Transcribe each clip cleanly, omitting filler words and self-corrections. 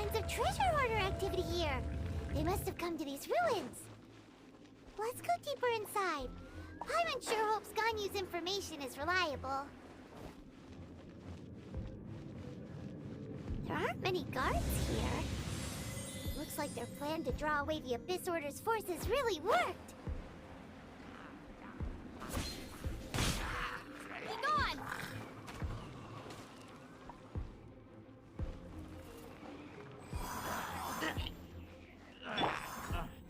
signs of treasure hoarder activity here. They must have come to these ruins. Let's go deeper inside. Paimon sure hopes Ganyu's information is reliable. There aren't many guards here. Looks like their plan to draw away the Abyss Order's forces really worked. Be gone!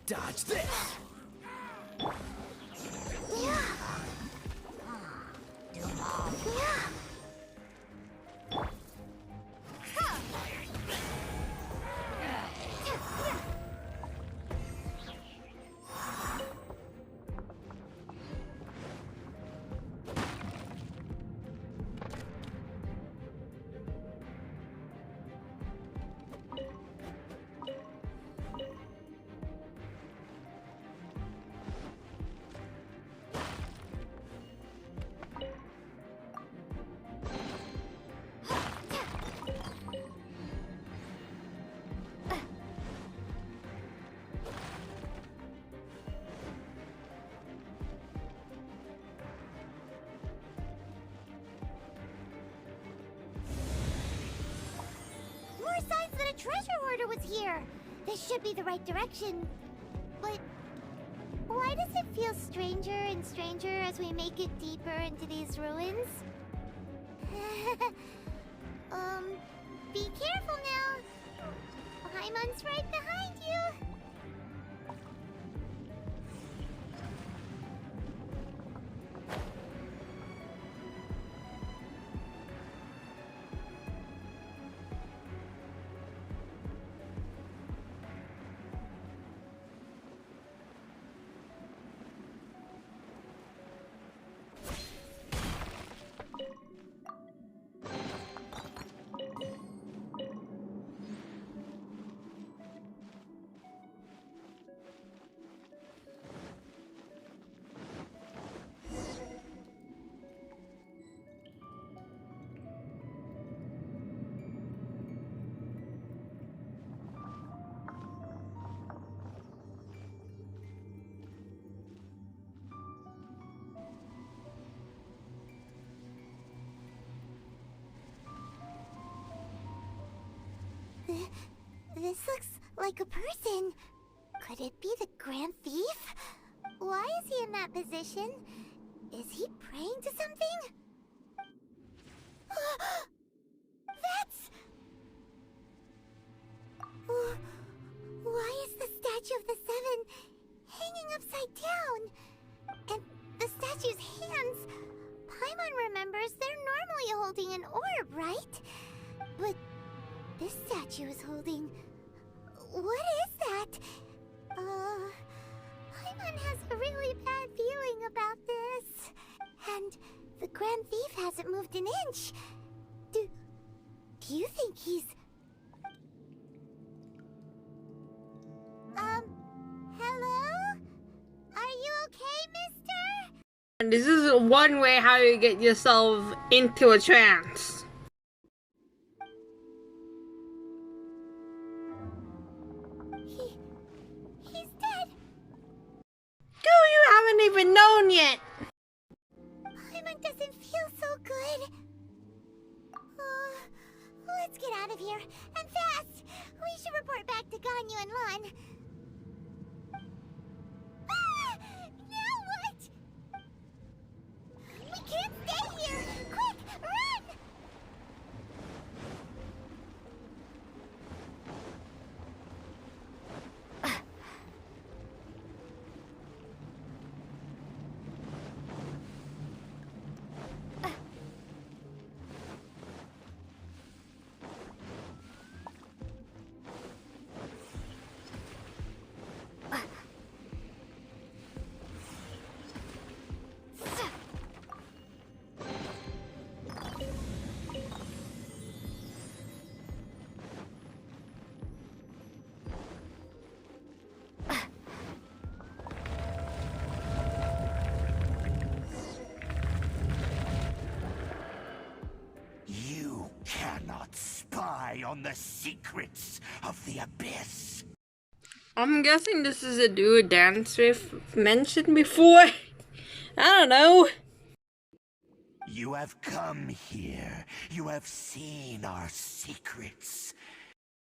Dodge this! Signs that a treasure hoarder was here. This should be the right direction. But why does it feel stranger and stranger as we make it deeper into these ruins? Be careful now. Paimon's right behind you. This looks like a person. Could it be the Grand Thief? Why is he in that position? Is he praying to something? That's... Why is the statue of the Seven hanging upside down? And the statue's hands... Paimon remembers they're normally holding an orb, right? But this statue is holding... What is that? Paimon has a really bad feeling about this. And the Grand Thief hasn't moved an inch. Do you think he's... Hello? Are you okay, mister? And this is one way how you get yourself into a trance. He's dead. You haven't even known yet. Paimon doesn't feel so good. Let's get out of here, and fast! We should report back to Ganyu and Lon. Ah! Now what? We can't stay here! Quick, run! eye on the secrets of the abyss. I'm guessing this is a dude dance with mentioned before. I don't know. You have come here. You have seen our secrets.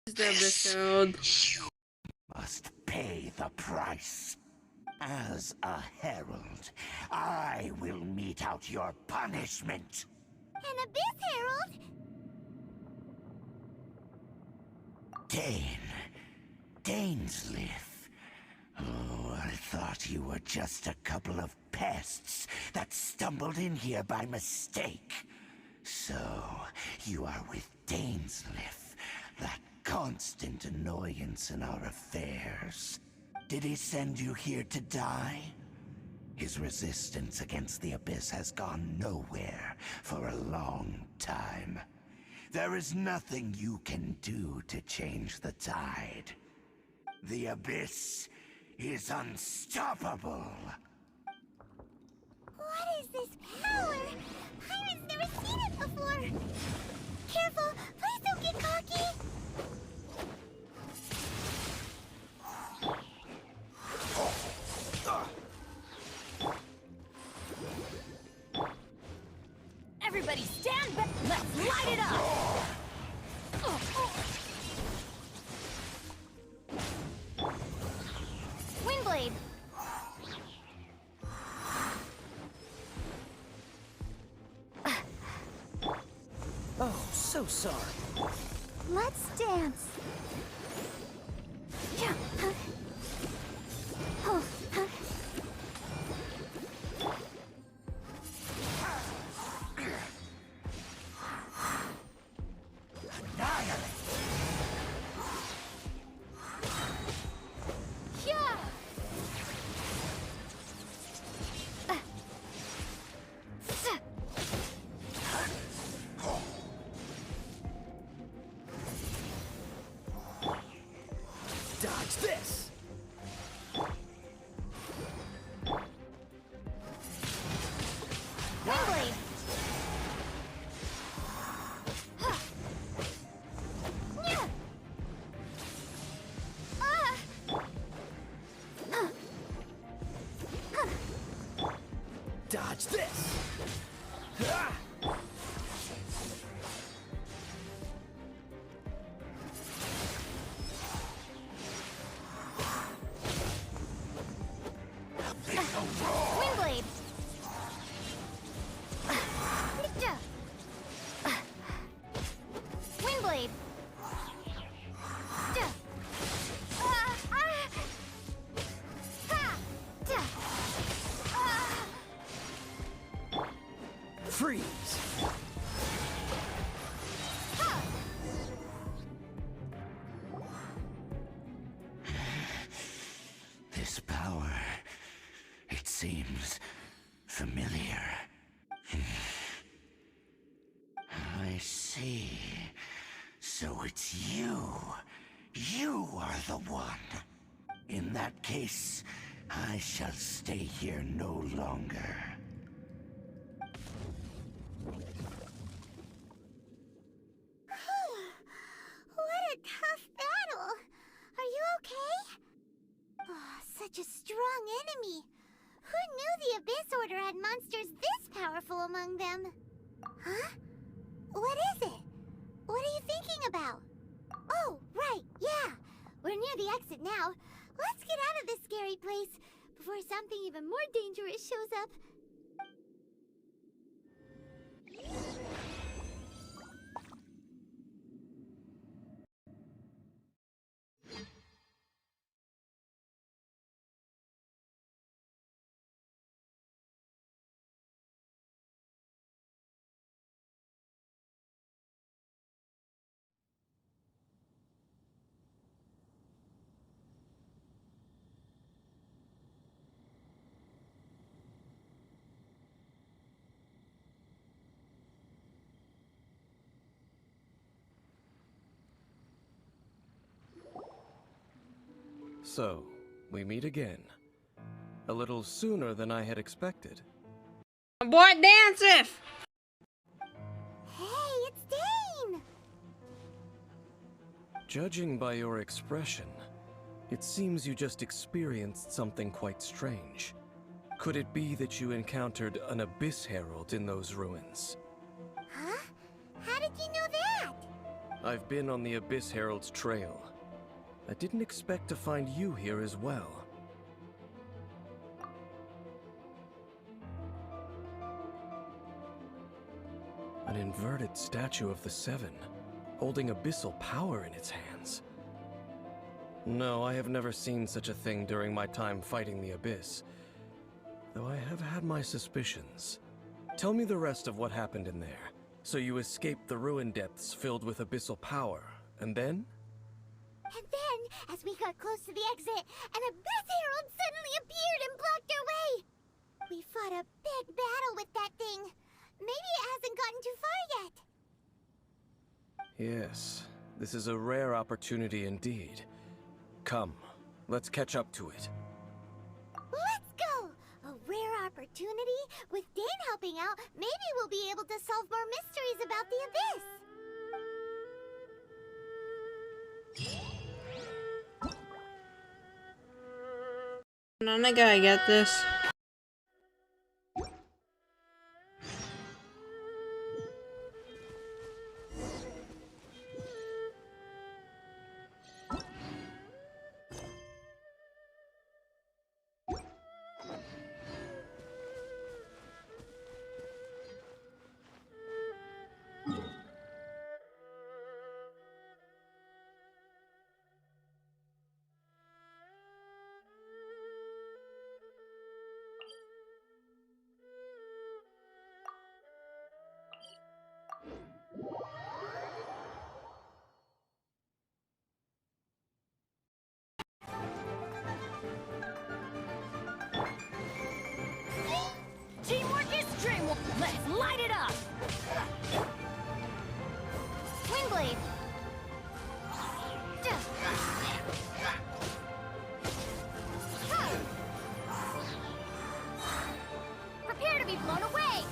This is the episode. You must pay the price. As a herald, I will mete out your punishment. An Abyss Herald? Dainsleif. Oh, I thought you were just a couple of pests that stumbled in here by mistake. So, you are with Dainsleif, that constant annoyance in our affairs. Did he send you here to die? His resistance against the Abyss has gone nowhere for a long time. There is nothing you can do to change the tide. The Abyss is unstoppable. What is this power? Pirate's never seen it before. Careful, please don't get cocky. Everybody stand back. Let's light it up. Windblade. Oh, so sorry. Let's dance. Yeah. Oh, Yeah. Dodge this! Windblade. Yeah. Dodge this! Ah! Windblade. Windblade. Freeze! This power, it seems familiar. I see. So it's you. You are the one. In that case, I shall stay here no longer. what a tough battle. Are you okay? Oh, such a strong enemy. Who knew the Abyss Order had monsters this powerful among them? Huh? What is it? What are you thinking about? Oh, right, yeah. We're near the exit now. Let's get out of this scary place before something even more dangerous shows up. So, we meet again. A little sooner than I had expected. Boy, dance with. Hey, it's Dane! Judging by your expression, it seems you just experienced something quite strange. Could it be that you encountered an Abyss Herald in those ruins? Huh? How did you know that? I've been on the Abyss Herald's trail. I didn't expect to find you here as well. An inverted statue of the Seven, holding abyssal power in its hands. No, I have never seen such a thing during my time fighting the Abyss, though I have had my suspicions. Tell me the rest of what happened in there. So you escaped the ruin depths filled with abyssal power, and then? And then, as we got close to the exit, an Abyss Herald suddenly appeared and blocked our way! We fought a big battle with that thing. Maybe it hasn't gotten too far yet. Yes, this is a rare opportunity indeed. Come, let's catch up to it. Let's go! A rare opportunity? With Dane helping out, maybe we'll be able to solve more mysteries about the Abyss. Nana gotta get this. Teamwork is dreamwork. Let's light it up. Twin Blade! Prepare to be blown away.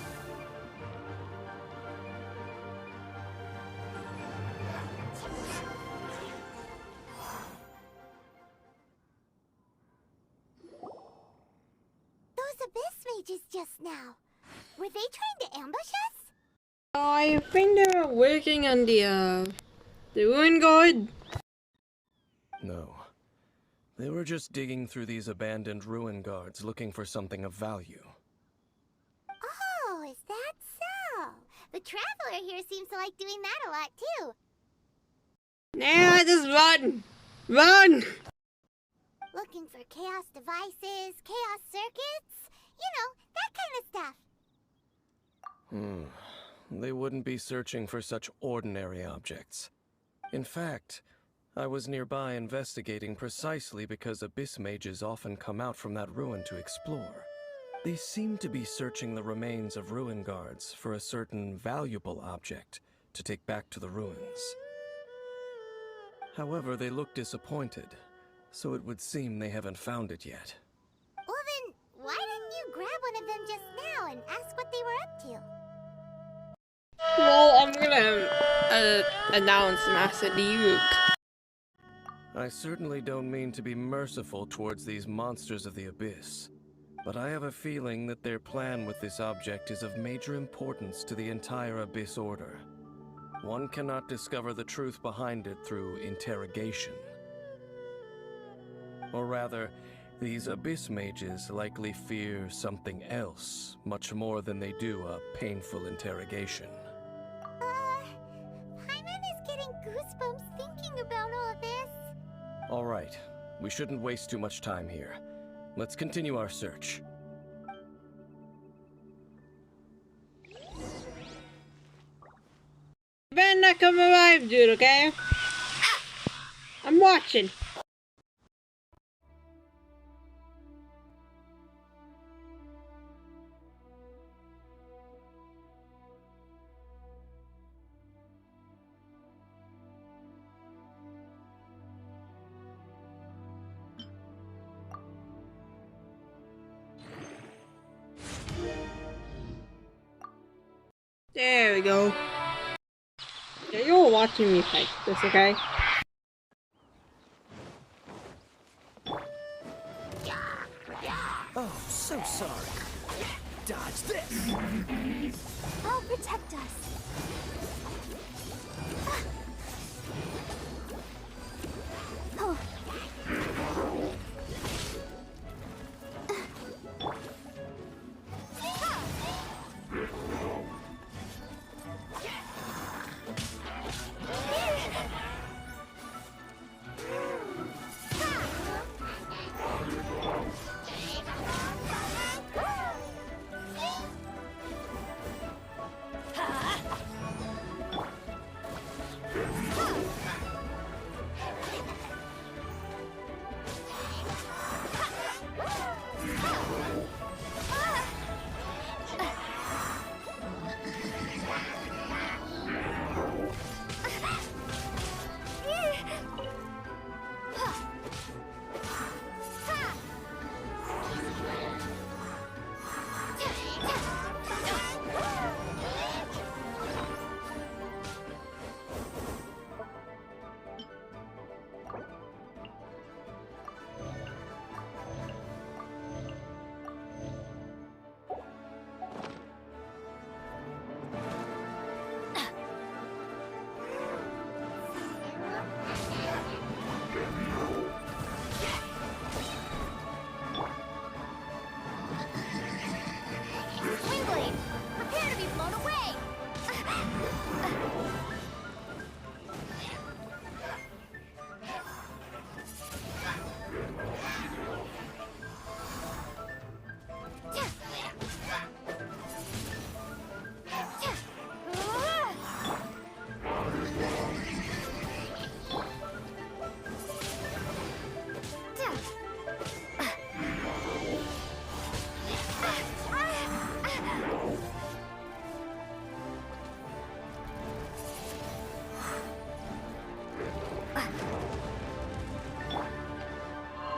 Those Abyss mages just now. Were they trying to ambush us? I think they were working on the ruin guard. No. They were just digging through these abandoned ruin guards looking for something of value. Oh, is that so? The Traveler here seems to like doing that a lot too. Now just run! Run! Looking for chaos devices, chaos circuits, you know, that kind of stuff. They wouldn't be searching for such ordinary objects. In fact, I was nearby investigating precisely because Abyss mages often come out from that ruin to explore. They seem to be searching the remains of ruin guards for a certain valuable object to take back to the ruins. However, they look disappointed, so it would seem they haven't found it yet. Well then, why didn't you grab one of them just now and ask what they were up to? Well, I'm gonna announce Master Duke. I certainly don't mean to be merciful towards these monsters of the Abyss, but I have a feeling that their plan with this object is of major importance to the entire Abyss Order. One cannot discover the truth behind it through interrogation. Or rather, these Abyss mages likely fear something else, much more than they do a painful interrogation. Paimon is getting goosebumps thinking about all this. All right, we shouldn't waste too much time here. Let's continue our search. You better not come alive, dude, okay? I'm watching. There we go. Yeah, you're watching me fight this, okay? I'm sorry. Dodge this! I'll protect us. Oh. Wingblade, prepare to be blown away!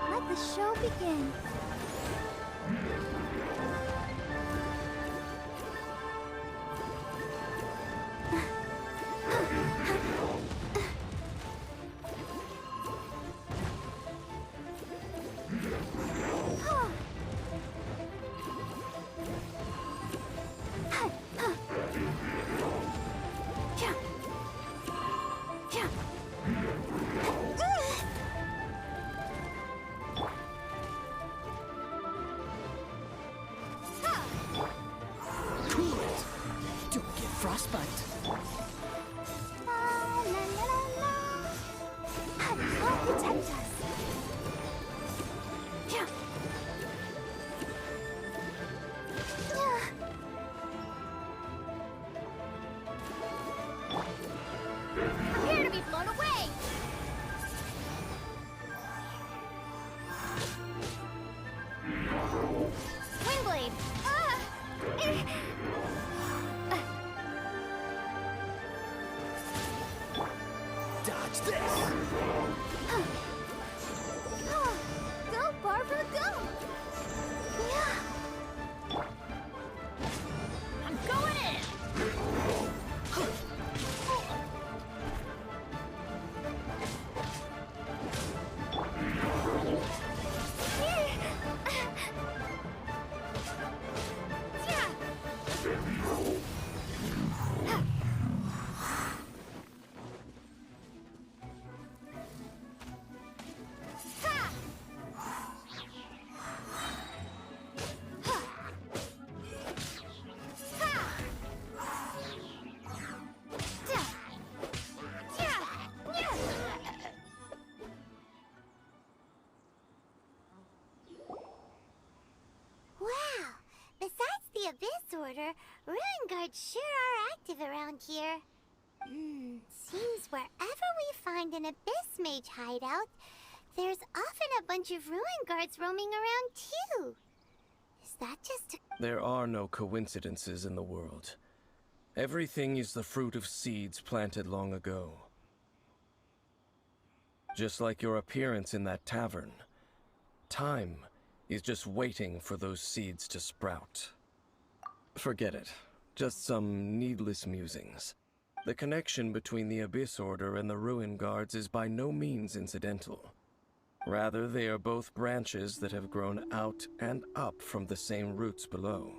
Let the show begin. Cool it! Don't get frostbite. La la la la. I'll protect us. Prepare to be blown away! Wingblade! Dodge this! Go, Barbara, go! Yeah. I'm going in! Wow! Besides the Abyss Order, Ruin Guards sure are active around here. Seems wherever we find an Abyss Mage hideout, there's often a bunch of Ruin Guards roaming around too. Is that just a... There are no coincidences in the world. Everything is the fruit of seeds planted long ago. Just like your appearance in that tavern, time is just waiting for those seeds to sprout. Forget it. Just some needless musings. The connection between the Abyss Order and the Ruin Guards is by no means incidental. Rather, they are both branches that have grown out and up from the same roots below.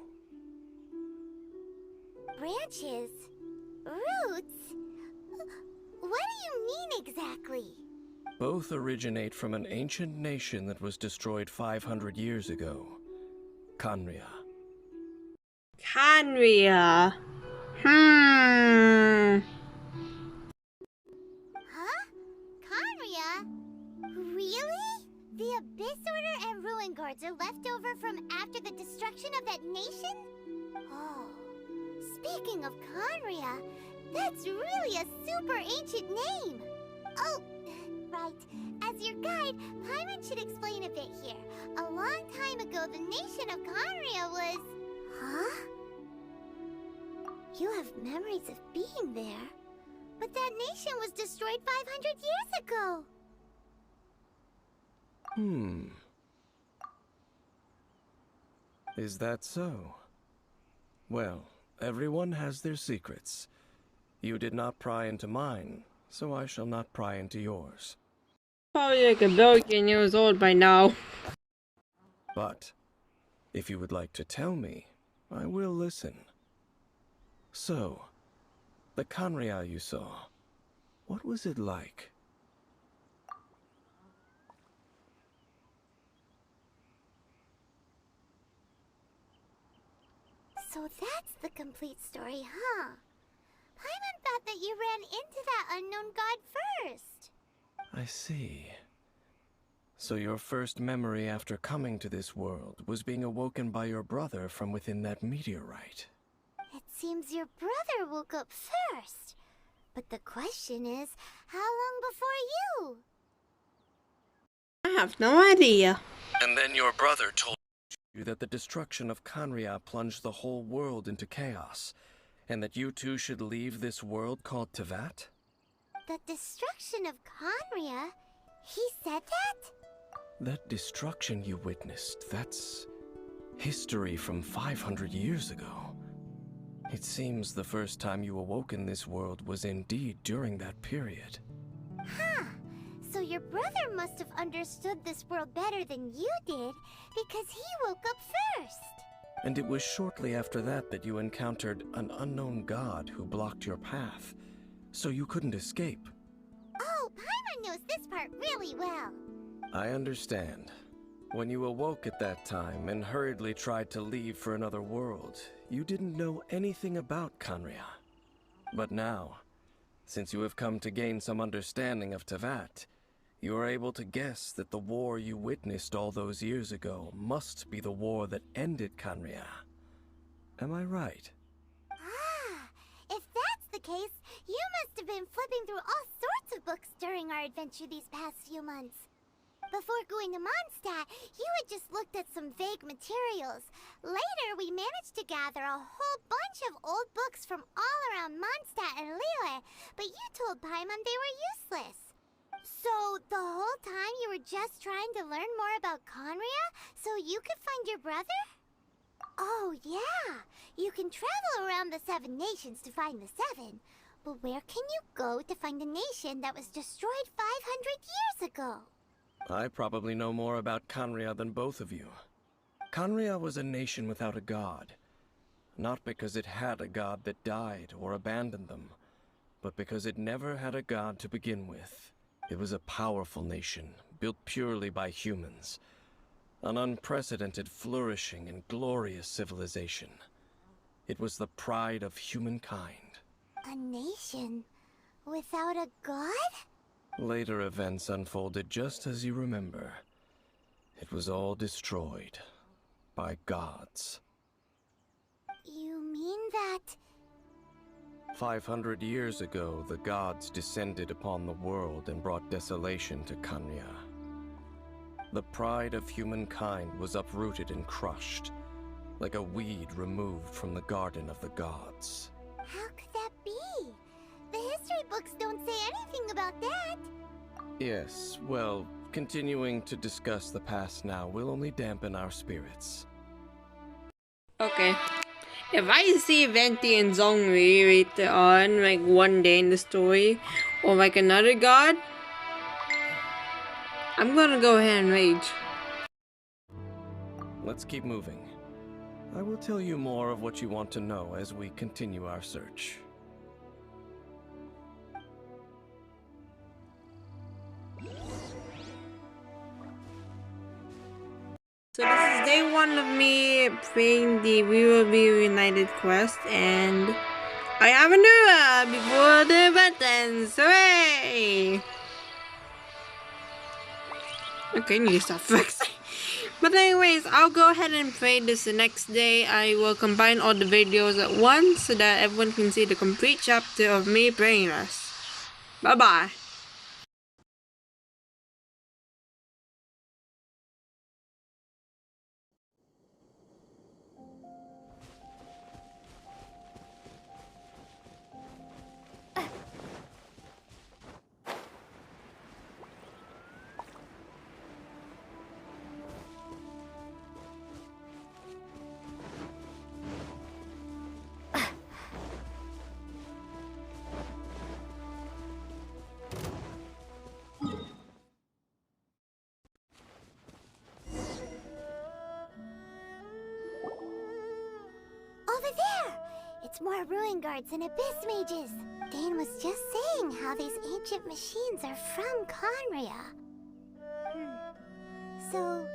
Branches? Roots? What do you mean exactly? Both originate from an ancient nation that was destroyed 500 years ago. Khaenri'ah. Khaenri'ah. Huh? Khaenri'ah? Really? The Abyss Order and Ruin Guards are left over from after the destruction of that nation? Oh, speaking of Khaenri'ah, that's really a super ancient name. Oh, right. As your guide, Paimon should explain a bit here. A long time ago, the nation of Khaenri'ah was... Huh? You have memories of being there. But that nation was destroyed 500 years ago. Is that so? Well, everyone has their secrets. You did not pry into mine, so I shall not pry into yours. Probably like a billion years old by now. But, if you would like to tell me, I will listen. So, the Khaenri'ah you saw, what was it like? So that's the complete story, huh? Paimon thought that you ran into that unknown god first. I see. So your first memory after coming to this world was being awoken by your brother from within that meteorite. It seems your brother woke up first. But the question is, how long before you? I have no idea. And then your brother told you that the destruction of Khaenri'ah plunged the whole world into chaos, and that you two should leave this world called Teyvat? The destruction of Khaenri'ah? He said that? That destruction you witnessed, that's history from 500 years ago. It seems the first time you awoke in this world was indeed during that period. Huh. So your brother must have understood this world better than you did, because he woke up first. And it was shortly after that that you encountered an unknown god who blocked your path, so you couldn't escape. Oh, Paimon knows this part really well. I understand. When you awoke at that time and hurriedly tried to leave for another world, you didn't know anything about Khaenri'ah. But now, since you have come to gain some understanding of Teyvat, you are able to guess that the war you witnessed all those years ago must be the war that ended Khaenri'ah. Am I right? Ah, if that's the case, you must have been flipping through all sorts of books during our adventure these past few months. Before going to Mondstadt, you had just looked at some vague materials. Later, we managed to gather a whole bunch of old books from all around Mondstadt and Liyue, but you told Paimon they were useless. So, the whole time you were just trying to learn more about Khaenri'ah so you could find your brother? Oh, yeah. You can travel around the 7 nations to find the 7. But where can you go to find a nation that was destroyed 500 years ago? I probably know more about Khaenri'ah than both of you. Khaenri'ah was a nation without a god. Not because it had a god that died or abandoned them, but because it never had a god to begin with. It was a powerful nation, built purely by humans. An unprecedented, flourishing, and glorious civilization. It was the pride of humankind. A nation without a god? Later events unfolded just as you remember. It was all destroyed by gods. You mean that... 500 years ago, the gods descended upon the world and brought desolation to Khaenri'ah. The pride of humankind was uprooted and crushed, like a weed removed from the garden of the gods. How could that be? The history books don't say anything about that. Yes, well, continuing to discuss the past now will only dampen our spirits. Okay. If I see Venti and Zhongli later on, like one day in the story, or like another god, I'm gonna go ahead and rage. Let's keep moving. I will tell you more of what you want to know as we continue our search. So this is day 1 of me playing the We Will Be Reunited quest, and I have a new before the buttons. Hooray! Okay, need to stop flexing. But anyways, I'll go ahead and play this the next day. I will combine all the videos at once so that everyone can see the complete chapter of me playing this. Bye bye. Over there! It's more ruin guards and abyss mages. Dane was just saying how these ancient machines are from Conria. So,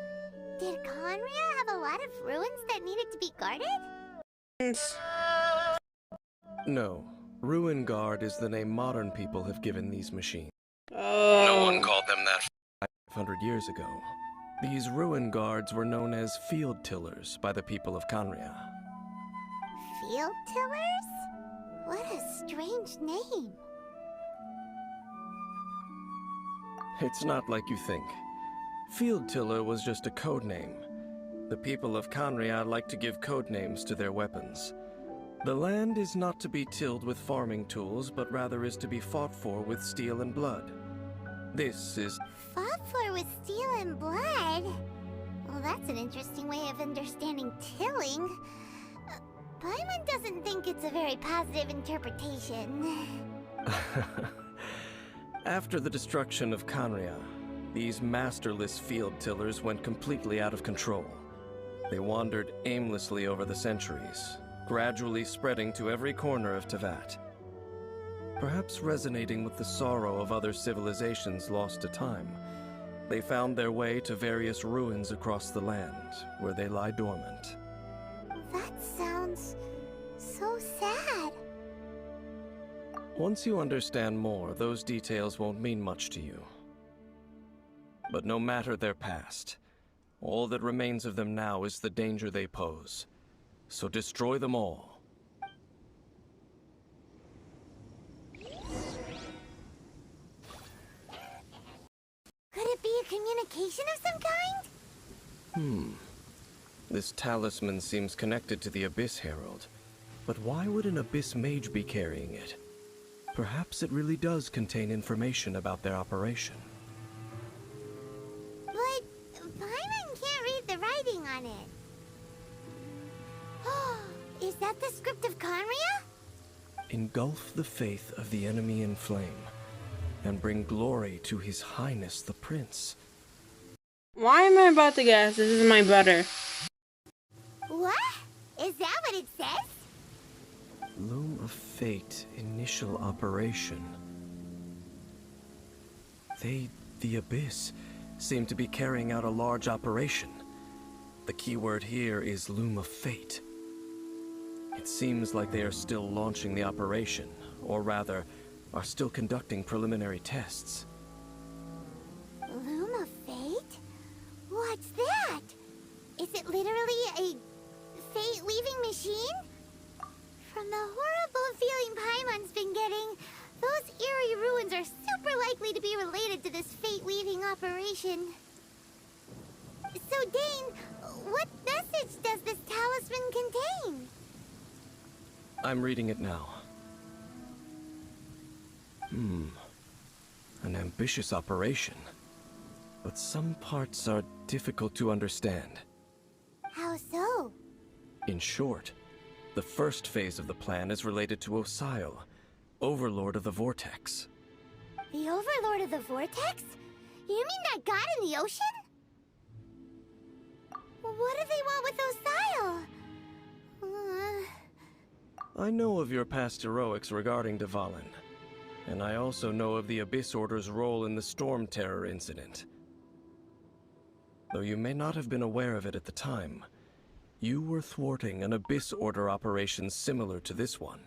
did Conria have a lot of ruins that needed to be guarded? No, Ruin Guard is the name modern people have given these machines. Oh. No one called them that 500 years ago. These Ruin Guards were known as Field Tillers by the people of Conria. Field tillers? What a strange name. It's not like you think. Field Tiller was just a code name. The people of Conria like to give code names to their weapons. The land is not to be tilled with farming tools, but rather is to be fought for with steel and blood. This is... Fought for with steel and blood? Well, that's an interesting way of understanding tilling. Paimon doesn't think it's a very positive interpretation. After the destruction of Conria, these masterless field tillers went completely out of control. They wandered aimlessly over the centuries, gradually spreading to every corner of Teyvat. Perhaps resonating with the sorrow of other civilizations lost to time, they found their way to various ruins across the land, where they lie dormant. That sounds so sad. Once you understand more, those details won't mean much to you. But no matter their past, all that remains of them now is the danger they pose. So destroy them all. Could it be a communication of some kind? This talisman seems connected to the Abyss Herald. But why would an Abyss Mage be carrying it? Perhaps it really does contain information about their operation. But Paimon can't read the writing on it. Is that the script of Conria? Engulf the faith of the enemy in flame, and bring glory to His Highness the Prince. Why am I about to guess? This is my brother. What? Is that what it says? Loom of Fate, initial operation. They, the Abyss, seem to be carrying out a large operation. The keyword here is Loom of Fate. It seems like they are still launching the operation, or rather, are still conducting preliminary tests. Loom of Fate? What's that? Is it literally a fate-weaving machine? From the horrible feeling Paimon's been getting, those eerie ruins are super likely to be related to this fate-weaving operation. So, Dane, what message does this talisman contain? I'm reading it now. An ambitious operation. But some parts are difficult to understand. How so? In short, the first phase of the plan is related to Osial, Overlord of the Vortex. The Overlord of the Vortex? You mean that god in the ocean? What do they want with Osial? I know of your past heroics regarding Dvalin, and I also know of the Abyss Order's role in the Storm Terror incident. Though you may not have been aware of it at the time, you were thwarting an Abyss Order operation similar to this one.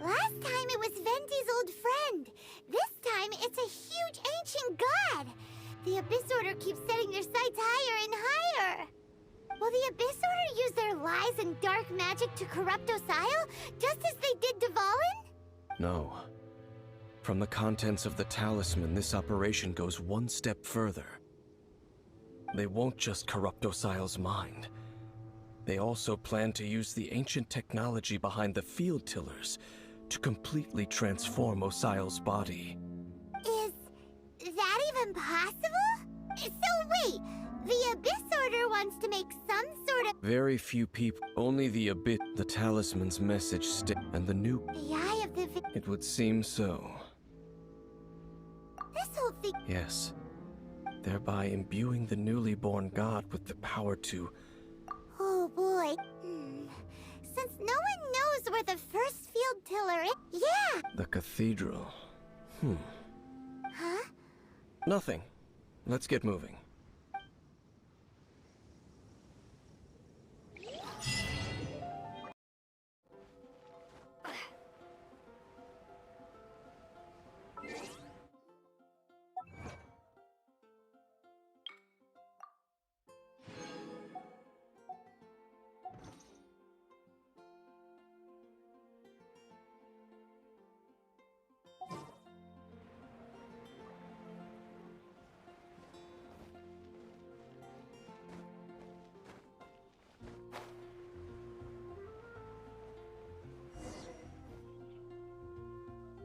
Last time it was Venti's old friend. This time it's a huge ancient god. The Abyss Order keeps setting their sights higher and higher. Will the Abyss Order use their lies and dark magic to corrupt Osial, just as they did Dvalin? No. From the contents of the talisman, this operation goes one step further. They won't just corrupt Osial's mind. They also plan to use the ancient technology behind the field tillers to completely transform Osial's body. Is that even possible? So wait, the Abyss Order wants to make some sort of... Very few people, only the Abyss, the talisman's message and the new... The Eye of the... It would seem so. This whole thing... Yes. Thereby imbuing the newly born god with the power to... Oh boy. Since no one knows where the first field tiller is... Yeah! The cathedral. Huh? Nothing. Let's get moving.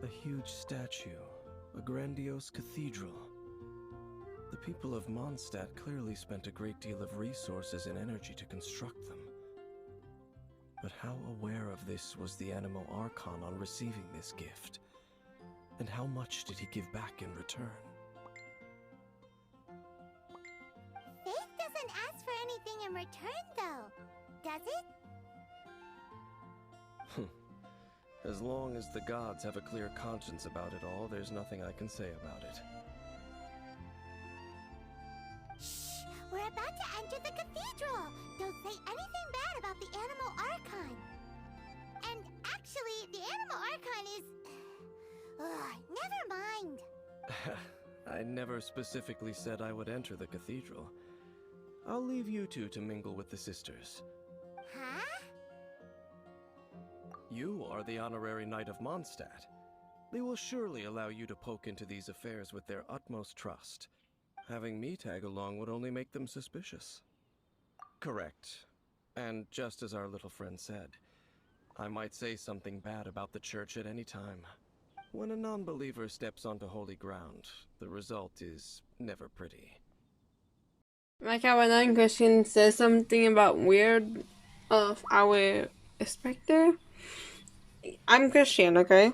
A huge statue, a grandiose cathedral. The people of Mondstadt clearly spent a great deal of resources and energy to construct them. But how aware of this was the Animo Archon on receiving this gift? And how much did he give back in return? Faith doesn't ask for anything in return, though, does it? As long as the gods have a clear conscience about it all, there's nothing I can say about it. Shh! We're about to enter the cathedral! Don't say anything bad about the Animo Archon! And actually, the Animo Archon is... never mind! I never specifically said I would enter the cathedral. I'll leave you two to mingle with the sisters. Huh? You are the honorary knight of Mondstadt. They will surely allow you to poke into these affairs with their utmost trust. Having me tag along would only make them suspicious. Correct. And just as our little friend said, I might say something bad about the church at any time. When a non-believer steps onto holy ground, the result is never pretty. Like how a non-Christian says something about weird of our specter. I'm Christian, okay?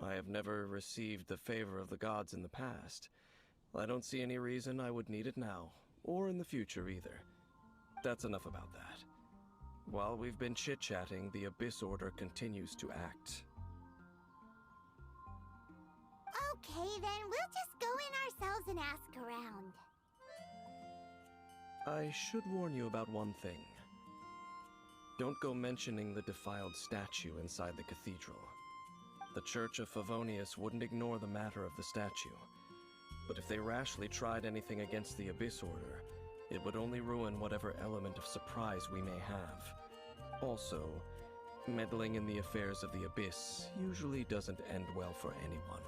I have never received the favor of the gods in the past. I don't see any reason I would need it now, or in the future either. That's enough about that. While we've been chit-chatting, the Abyss Order continues to act. Okay, then we'll just go in ourselves and ask around. I should warn you about one thing. Don't go mentioning the defiled statue inside the cathedral. The Church of Favonius wouldn't ignore the matter of the statue. But if they rashly tried anything against the Abyss Order, it would only ruin whatever element of surprise we may have. Also, meddling in the affairs of the Abyss usually doesn't end well for anyone.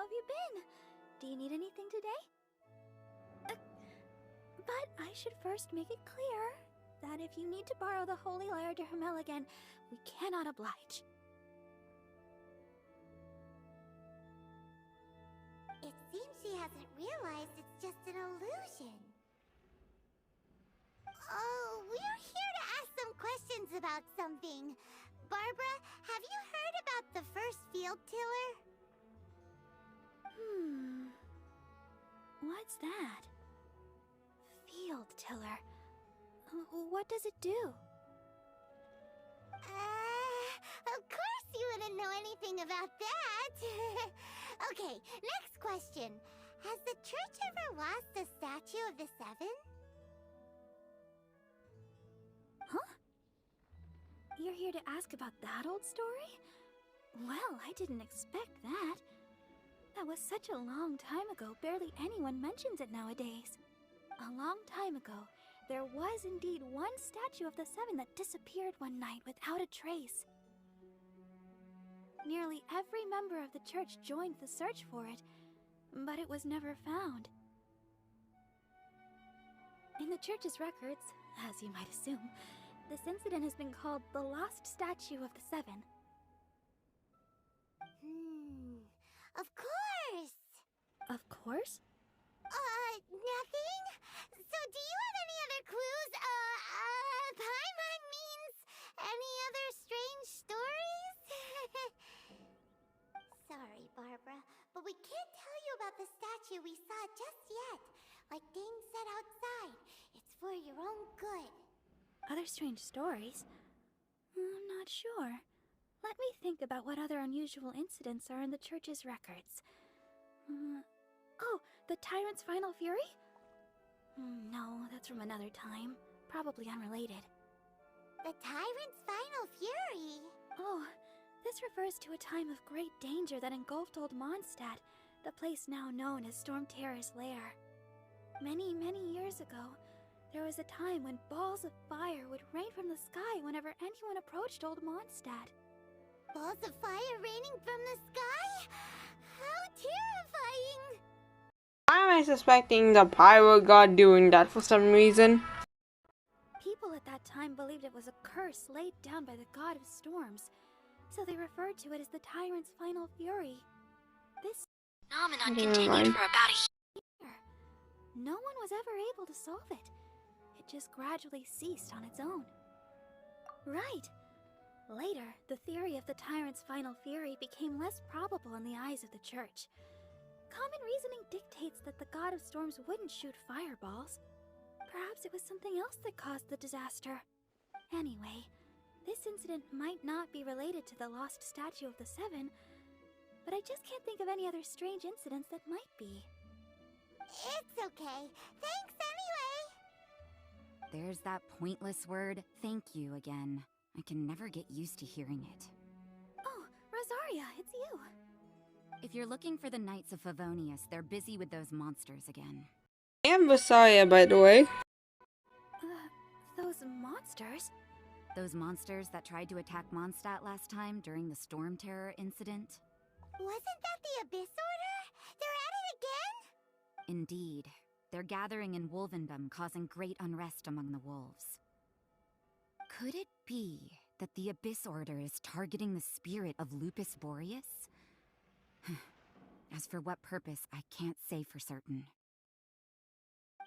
have you been? Do you need anything today? But I should first make it clear that if you need to borrow the Holy Lyre to Hermel again, we cannot oblige. It seems she hasn't realized it's just an illusion. Oh, we're here to ask some questions about something. Barbara, have you heard about the first field tiller? What's that? Field tiller. What does it do? Of course you wouldn't know anything about that. Okay, next question. Has the church ever lost a statue of the Seven? Huh? You're here to ask about that old story? Well, I didn't expect that. That was such a long time ago, barely anyone mentions it nowadays. A long time ago, there was indeed one statue of the Seven that disappeared one night without a trace. Nearly every member of the church joined the search for it, but it was never found. In the church's records, as you might assume, this incident has been called the Lost Statue of the Seven. Of course! Of course? Nothing? So do you have any other clues? Paimon means any other strange stories? Sorry, Barbara, but we can't tell you about the statue we saw just yet. Like Dane said outside, it's for your own good. Other strange stories? I'm not sure. Let me think about what other unusual incidents are in the church's records. Oh, the Tyrant's Final Fury? No, that's from another time. Probably unrelated. The Tyrant's Final Fury? Oh, this refers to a time of great danger that engulfed Old Mondstadt, the place now known as Storm Terror's lair. Many, many years ago, there was a time when balls of fire would rain from the sky whenever anyone approached Old Mondstadt. Balls of fire raining from the sky? How terrifying! Why am I suspecting the Pyro God doing that for some reason? People at that time believed it was a curse laid down by the god of storms, so they referred to it as the Tyrant's Final Fury. This phenomenon continued for about a year. No one was ever able to solve it. It just gradually ceased on its own. Right. Later, the theory of the Tyrant's Final Fury became less probable in the eyes of the church. Common reasoning dictates that the god of storms wouldn't shoot fireballs. Perhaps it was something else that caused the disaster. Anyway, this incident might not be related to the lost statue of the Seven, but I just can't think of any other strange incidents that might be. It's okay. Thanks anyway. There's that pointless word, thank you, again. I can never get used to hearing it. Oh, Rosaria, it's you. If you're looking for the Knights of Favonius, they're busy with those monsters again. I am Vasaya, by the way. Those monsters? Those monsters that tried to attack Mondstadt last time during the Storm Terror incident? Wasn't that the Abyss Order? They're at it again? Indeed. They're gathering in Wolvendom, causing great unrest among the wolves. Could it be that the Abyss Order is targeting the spirit of Lupus Boreas? As for what purpose, I can't say for certain.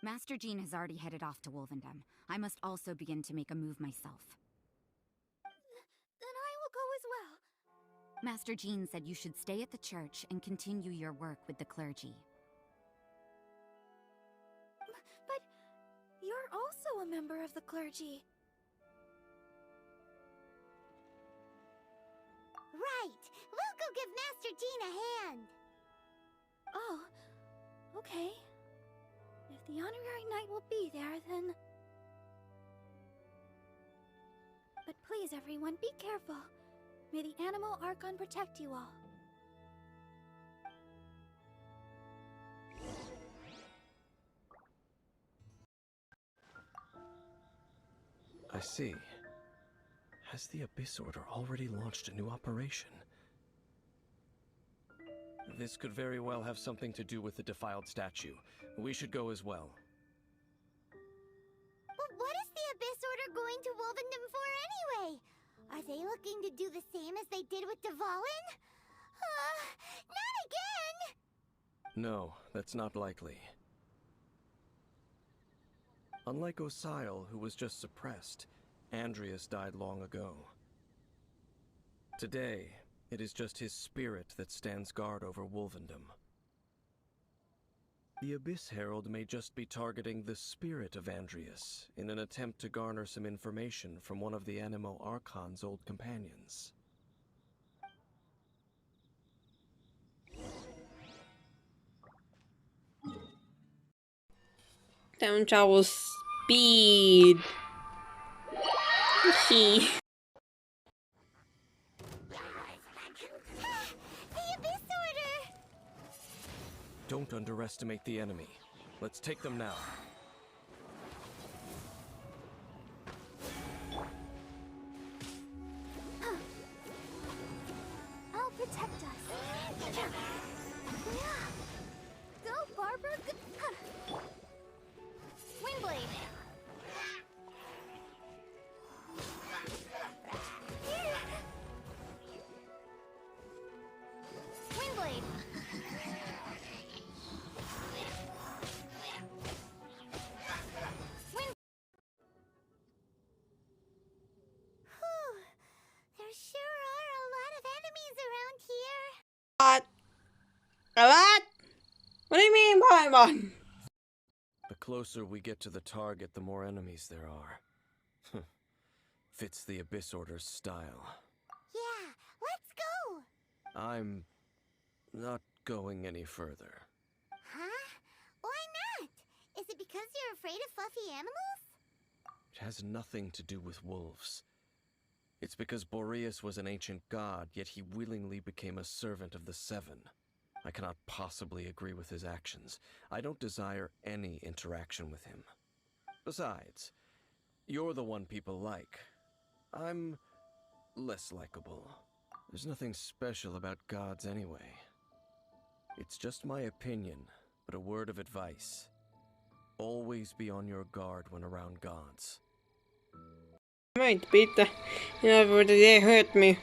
Master Jean has already headed off to Wolvendom. I must also begin to make a move myself. Then I will go as well. Master Jean said you should stay at the church and continue your work with the clergy. But you're also a member of the clergy. Right. We'll go give Master Jean a hand. Oh, okay. If the honorary knight will be there, then... But please, everyone, be careful. May the Animal Archon protect you all. I see. Has the Abyss Order already launched a new operation? This could very well have something to do with the defiled statue. We should go as well. But what is the Abyss Order going to Wolvendom for anyway? Are they looking to do the same as they did with Dvalin? Not again! No, that's not likely. Unlike Osile, who was just suppressed, Andreas died long ago. Today, it is just his spirit that stands guard over Wolvendom. The Abyss Herald may just be targeting the spirit of Andreas in an attempt to garner some information from one of the Anemo Archon's old companions. Time travel speed. He. The Abyss Order! Don't underestimate the enemy. Let's take them now. I'll protect us. Go, Barbara. Windblade. Windblade. Whew. There sure are a lot of enemies around here. What? What? What do you mean, Paimon? The closer we get to the target, the more enemies there are. Fits the Abyss Order's style. Yeah, let's go! I'm not going any further. Huh? Why not? Is it because you're afraid of fluffy animals? It has nothing to do with wolves. It's because Boreas was an ancient god, yet he willingly became a servant of the Seven. I cannot possibly agree with his actions. I don't desire any interaction with him. Besides, you're the one people like. I'm less likable. There's nothing special about gods anyway. It's just my opinion, but a word of advice. Always be on your guard when around gods. Right, Peter. Never did they hurt me.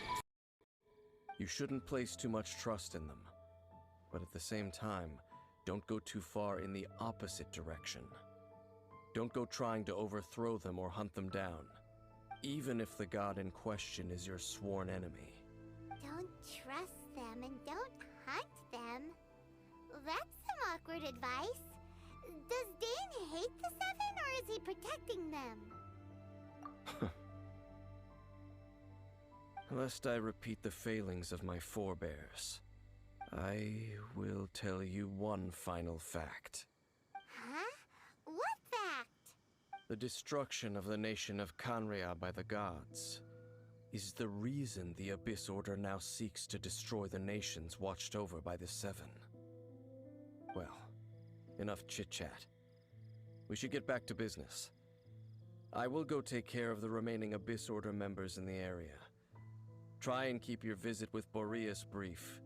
You shouldn't place too much trust in them. But at the same time, don't go too far in the opposite direction. Don't go trying to overthrow them or hunt them down, even if the god in question is your sworn enemy. Don't trust them and don't hunt them. That's some awkward advice. Does Dane hate the Seven or is he protecting them? Lest I repeat the failings of my forebears, I will tell you one final fact. Huh? What fact? The destruction of the nation of Canria by the gods is the reason the Abyss Order now seeks to destroy the nations watched over by the Seven. Well, enough chit-chat. We should get back to business. I will go take care of the remaining Abyss Order members in the area. Try and keep your visit with Boreas brief.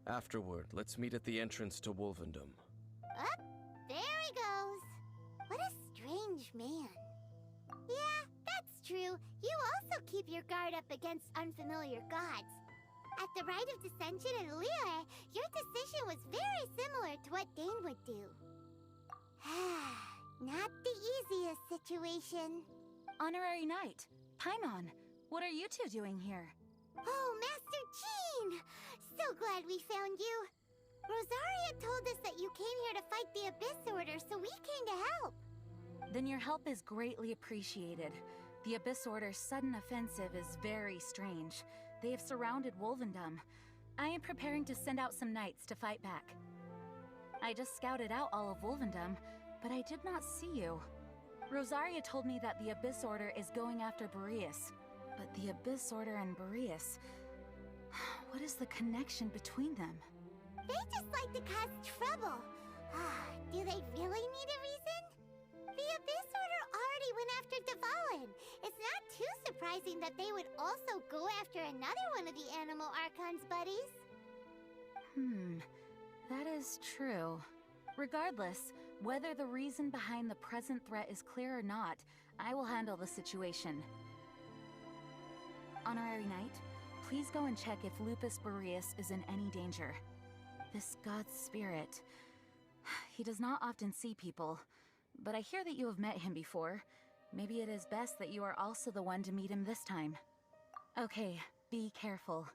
Afterward, let's meet at the entrance to Wolvendom. Up, there he goes. What a strange man. Yeah, that's true. You also keep your guard up against unfamiliar gods. At the Rite of Dissension in Liyue, your decision was very similar to what Dane would do. Not the easiest situation. Honorary Knight, Paimon, what are you two doing here? Oh, Master Jean! So glad we found you. Rosaria told us that you came here to fight the Abyss Order, so we came to help. Then your help is greatly appreciated. The Abyss Order's sudden offensive is very strange. They have surrounded Wolvendom. I am preparing to send out some knights to fight back. I just scouted out all of Wolvendom, but I did not see you. Rosaria told me that the Abyss Order is going after Boreas. But the Abyss Order and Boreas... What is the connection between them? They just like to cause trouble. Do they really need a reason? The Abyss Order already went after Dvalin. It's not too surprising that they would also go after another one of the Anemo Archon's buddies. That is true. Regardless, whether the reason behind the present threat is clear or not, I will handle the situation. Honorary Knight, please go and check if Lupus Boreas is in any danger. This god's spirit... He does not often see people, but I hear that you have met him before. Maybe it is best that you are also the one to meet him this time. Okay, be careful.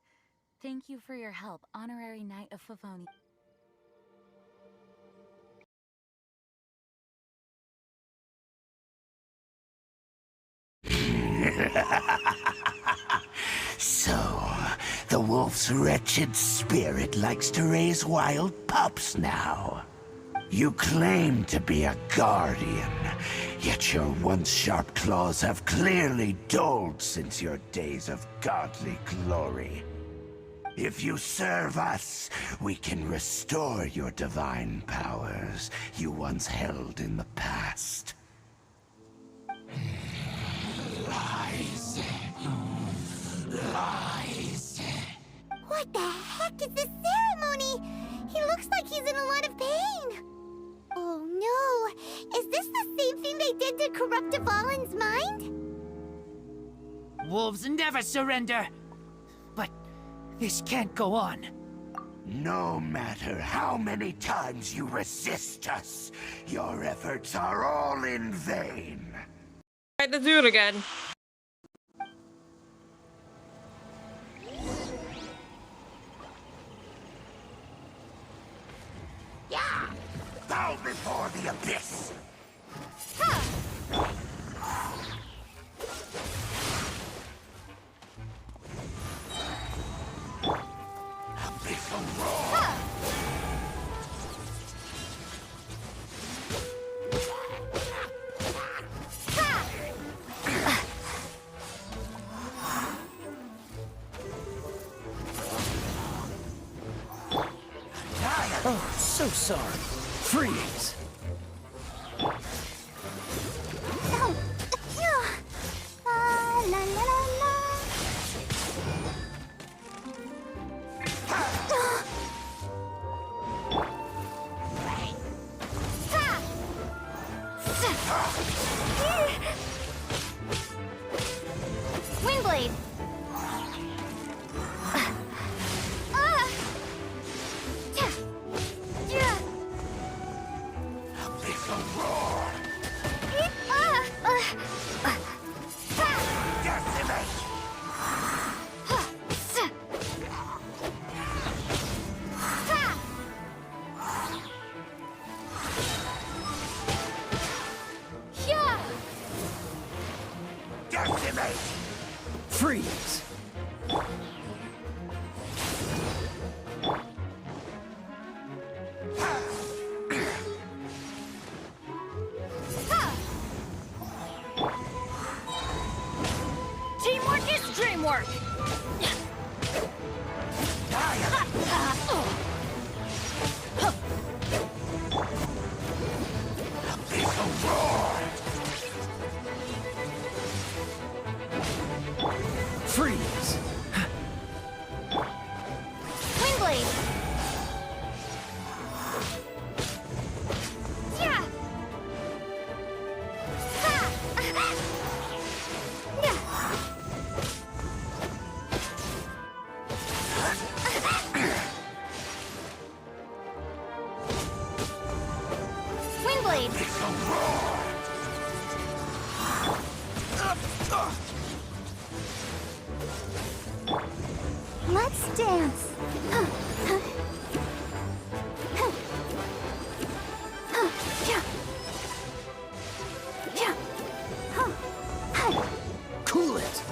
Thank you for your help, Honorary Knight of Favoni. So, the wolf's wretched spirit likes to raise wild pups now. You claim to be a guardian, yet your once sharp claws have clearly dulled since your days of godly glory. If you serve us, we can restore your divine powers you once held in the past. Lies. Lies. What the heck is this ceremony? He looks like he's in a lot of pain. Oh no! Is this the same thing they did to corrupt Avalin's mind? Wolves never surrender. But this can't go on. No matter how many times you resist us, your efforts are all in vain. Alright, let's do it again. Yeah! Bow before the abyss! Abyssal roar! Oh, so sorry. Freeze! Oh, la la la la. Windblade. Abyssal roar! Decimate! Decimate! Freeze! Teamwork is dreamwork! Abyssal roar! Freeze! Windblade. Yeah. Windblade. Abyssal roar! Let's dance. Cool it!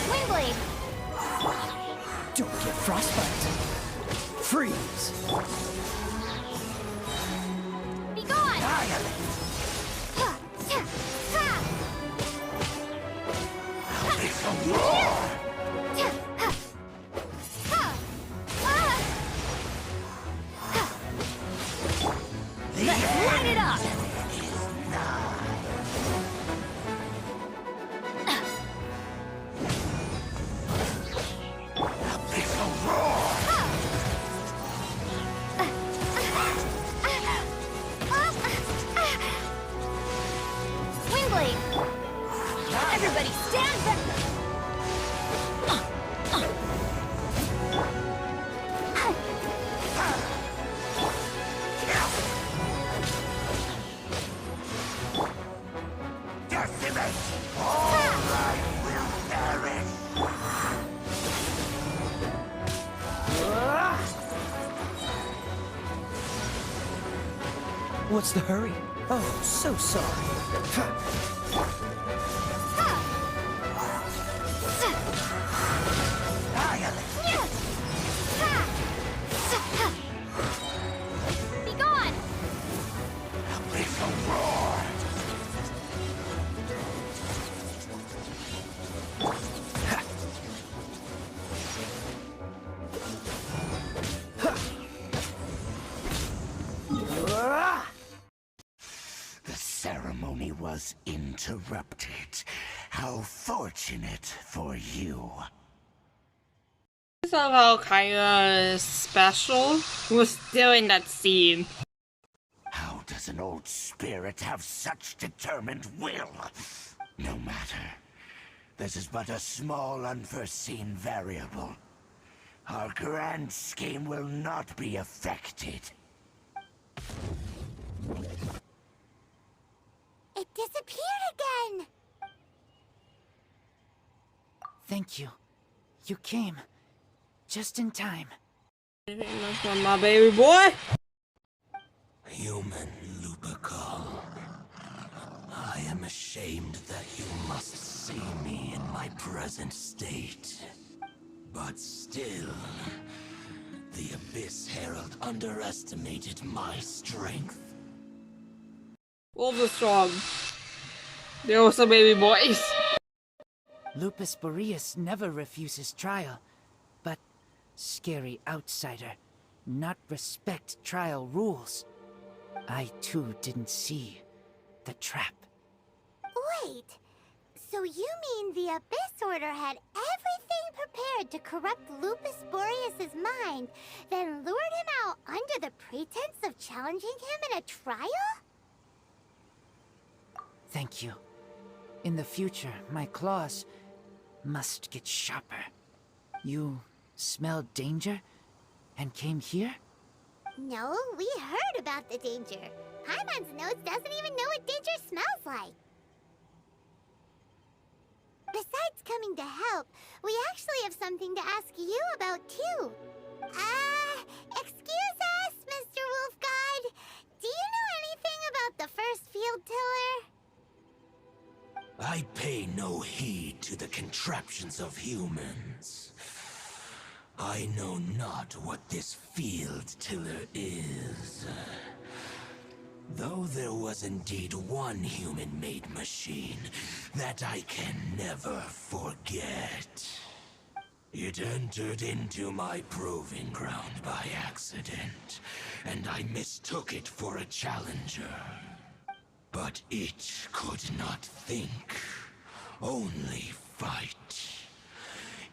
Windblade. Don't get frostbite! Freeze! Be gone. Abyssal roar! Let's light it up! Abyssal stand back! Decimate! All life will perish! What's the hurry? Oh, so sorry. Be gone! It's a roar! The ceremony was interrupted. How fortunate for you. I love how Kyra's special was still in that scene. How does an old spirit have such determined will? No matter. This is but a small unforeseen variable. Our grand scheme will not be affected. It disappeared again! Thank you. You came. Just in time. That's from my baby boy. Human Lupercal, I am ashamed that you must see me in my present state. But still, the Abyss Herald underestimated my strength. Wolves are strong. They're also baby boys. Lupus Boreas never refuses trial, but scary outsider, not respect trial rules. I too didn't see the trap. Wait, so you mean the Abyss Order had everything prepared to corrupt Lupus Boreas' mind, then lured him out under the pretense of challenging him in a trial? Thank you. In the future, my claws must get sharper. You smelled danger and came here? No, we heard about the danger. Paimon's nose doesn't even know what danger smells like. Besides coming to help, we actually have something to ask you about too. Excuse us, Mr. Wolf God. Do you know anything about the first field tiller? I pay no heed to the contraptions of humans. I know not what this field tiller is. Though there was indeed one human-made machine that I can never forget. It entered into my proving ground by accident, and I mistook it for a challenger. But it could not think, only fight.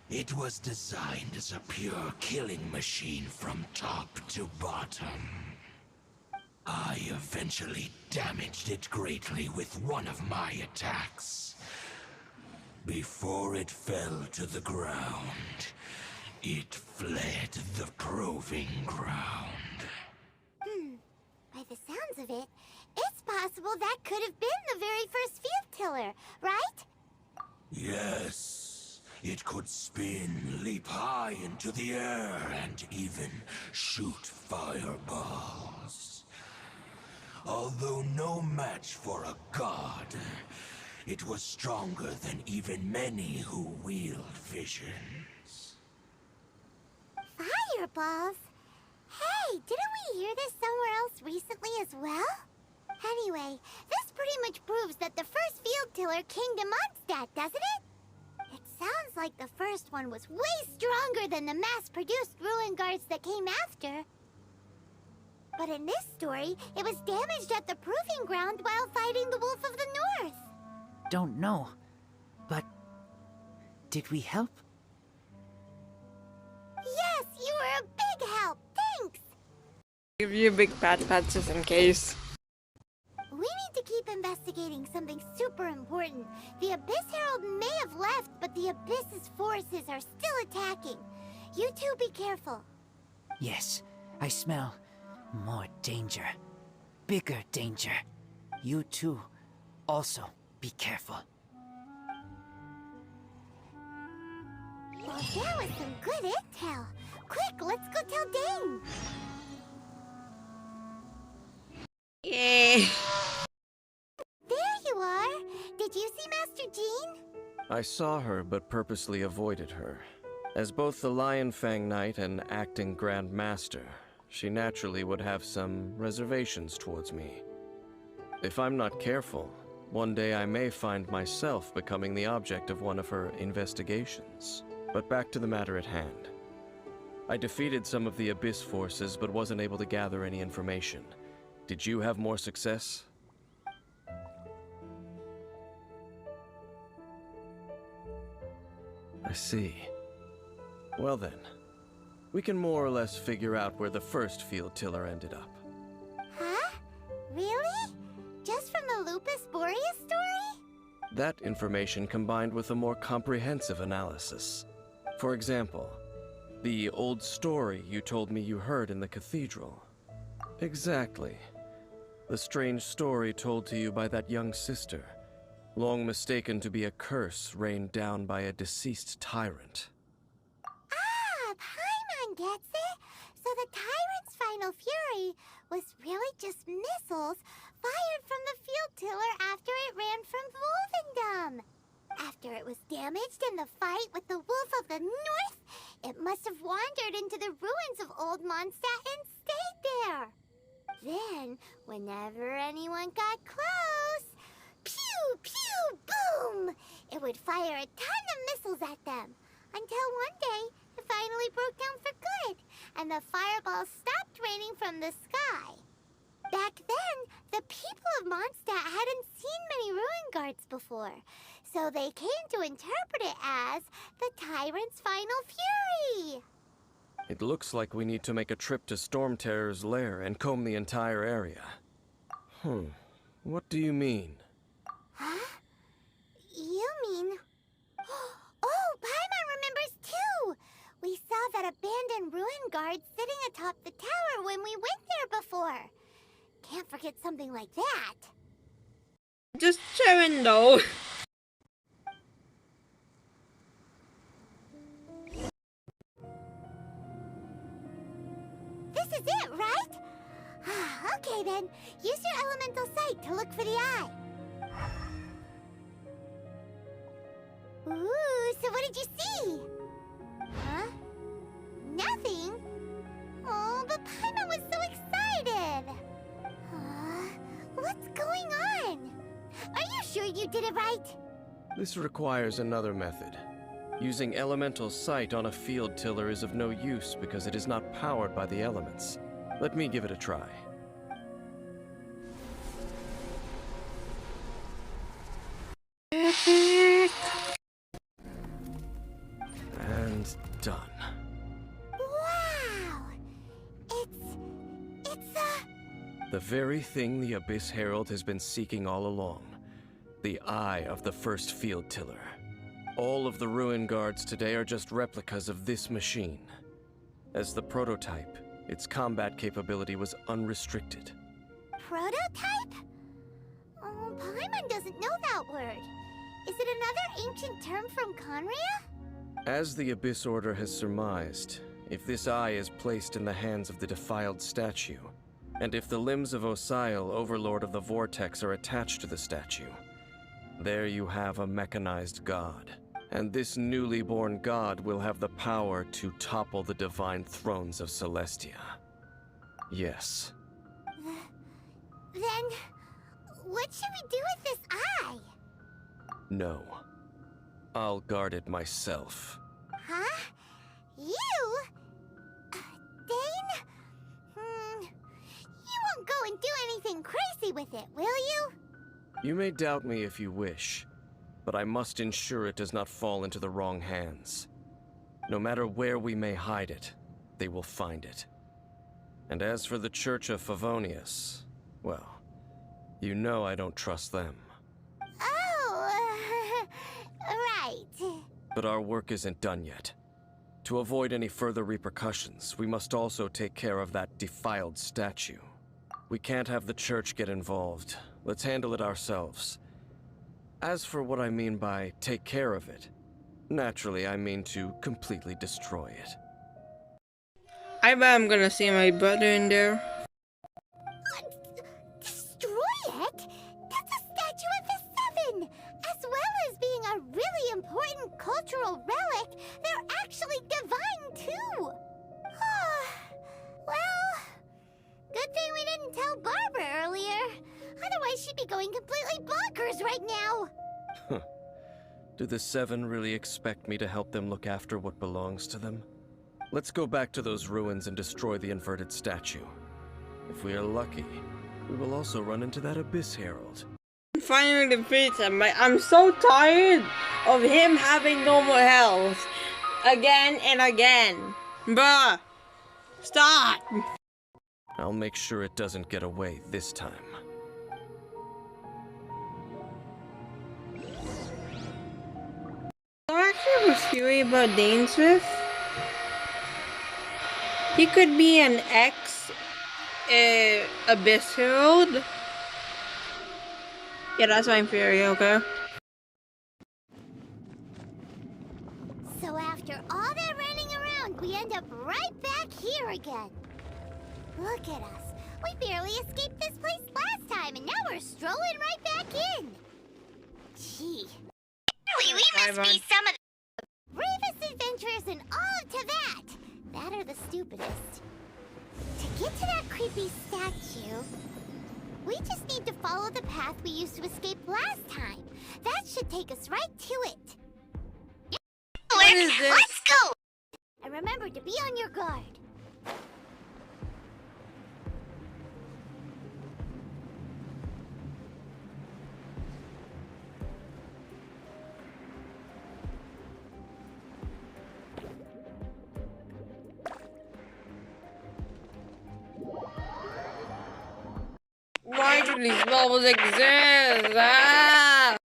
It was designed as a pure killing machine from top to bottom. I eventually damaged it greatly with one of my attacks. Before it fell to the ground, it fled the proving ground. By the sounds of it, it's possible that could have been the very first field tiller, right? Yes, it could spin, leap high into the air, and even shoot fireballs. Although no match for a god, it was stronger than even many who wield visions. Fireballs? Hey, didn't we hear this somewhere else recently as well? Anyway, this pretty much proves that the first field tiller came to Mondstadt, doesn't it? It sounds like the first one was way stronger than the mass-produced ruin guards that came after. But in this story, it was damaged at the proving ground while fighting the Wolf of the North. Don't know, but did we help? Yes, you were a big help. Thanks. Give you a big pat just in case. We need to keep keep investigating something super important. The Abyss Herald may have left, but the Abyss's forces are still attacking. You two be careful. Yes, I smell more danger. Bigger danger. You too, also be careful. Well, that was some good intel. Quick, let's go tell Dane. Yay! There you are. Did you see Master Jean? I saw her, but purposely avoided her. As both the Lion Fang Knight and acting Grand Master, she naturally would have some reservations towards me. If I'm not careful, one day I may find myself becoming the object of one of her investigations. But back to the matter at hand. I defeated some of the Abyss forces, but wasn't able to gather any information. Did you have more success? I see. Well then, we can more or less figure out where the first field tiller ended up. Huh? Really? Just from the Lupus Boreas story? That information combined with a more comprehensive analysis. For example, the old story you told me you heard in the cathedral. Exactly. The strange story told to you by that young sister, long mistaken to be a curse rained down by a deceased tyrant. Ah, Paimon gets it. So the tyrant's final fury was really just missiles fired from the field tiller after it ran from Wolvendom. After it was damaged in the fight with the Wolf of the North, it must have wandered into the ruins of Old Mondstadt and stayed there. Then, whenever anyone got close, pew, pew, boom! It would fire a ton of missiles at them. Until one day, it finally broke down for good, and the fireballs stopped raining from the sky. Back then, the people of Mondstadt hadn't seen many ruin guards before, so they came to interpret it as the Tyrant's final fury. It looks like we need to make a trip to Storm Terror's lair and comb the entire area. What do you mean? Huh? You mean... Oh, Paimon remembers too! We saw that abandoned ruin guard sitting atop the tower when we went there before. Can't forget something like that. Just chilling though. This is it, right? Okay then, use your elemental sight to look for the eye. Ooh, so what did you see? Huh? Nothing? Oh, but Paimon was so excited. What's going on? Are you sure you did it right? This requires another method. Using elemental sight on a field tiller is of no use because it is not powered by the elements. Let me give it a try. And done. Wow! It's The very thing the Abyss Herald has been seeking all along. The eye of the first field tiller. All of the ruin guards today are just replicas of this machine. As the prototype, its combat capability was unrestricted. prototype? Oh, Paimon doesn't know that word. Is it another ancient term from Conria? As the Abyss Order has surmised, if this eye is placed in the hands of the defiled statue, and if the limbs of Osiel, Overlord of the Vortex, are attached to the statue, there you have a mechanized god. And this newly born god will have the power to topple the divine thrones of Celestia. Yes. Then, what should we do with this eye? No. I'll guard it myself. Huh? You? Dane? You won't go and do anything crazy with it, will you? You may doubt me if you wish, but I must ensure it does not fall into the wrong hands. No matter where we may hide it, they will find it. And as for the Church of Favonius, well, You know I don't trust them. Oh, right. But our work isn't done yet. To avoid any further repercussions, we must also take care of that defiled statue. We can't have the church get involved. Let's handle it ourselves. As for what I mean by take care of it, naturally I mean to completely destroy it. I bet I'm gonna see my brother in there. Destroy it? That's a statue of the Seven! As well as being a really important cultural relic, they're actually divine too! Well, good thing we didn't tell Barbara earlier. Otherwise she'd be going completely bonkers right now! Do the Seven really expect me to help them look after what belongs to them? Let's go back to those ruins and destroy the inverted statue. If we are lucky, we will also run into that Abyss Herald. Finally defeats him. I'm so tired of him having no more health. Again and again. Bruh. Stop. I'll make sure it doesn't get away this time. I actually have a theory about Dainsmith. He could be an Abyss Herald. Yeah, that's my theory, okay? So after all that running around, we end up right back here again. Look at us. We barely escaped this place last time, and now we're strolling right back in. Gee. Really, we must be some of the bravest adventurers in all of Teyvat. That are the stupidest. To get to that creepy statue, we just need to follow the path we used to escape last time. That should take us right to it. What is this? Let's go! And remember to be on your guard. Why do these bubbles exist? Ah!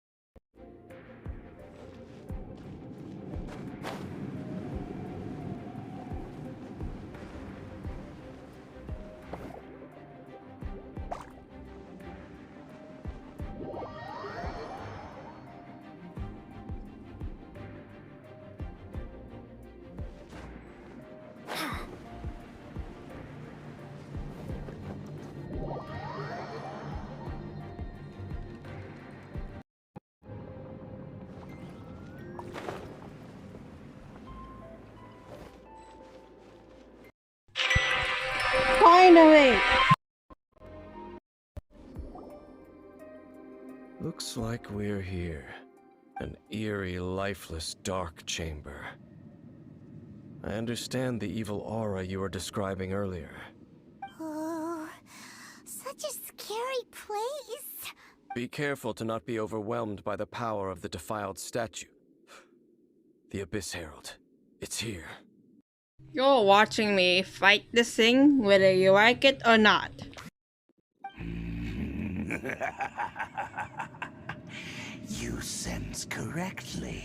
Finally! Looks like we're here. An eerie, lifeless, dark chamber. I understand the evil aura you were describing earlier. Oh, such a scary place. Be careful to not be overwhelmed by the power of the defiled statue. The Abyss Herald. It's here. You're watching me fight this thing, whether you like it or not. You sense correctly.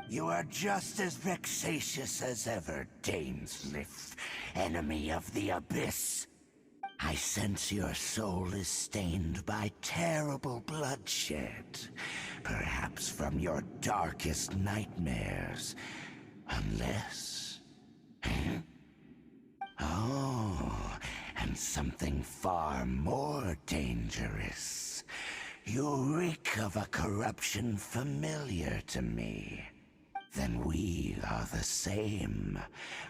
You are just as vexatious as ever, Dainsmith, enemy of the Abyss. I sense your soul is stained by terrible bloodshed, perhaps from your darkest nightmares, unless... Oh, and something far more dangerous. You reek of a corruption familiar to me. Then we are the same.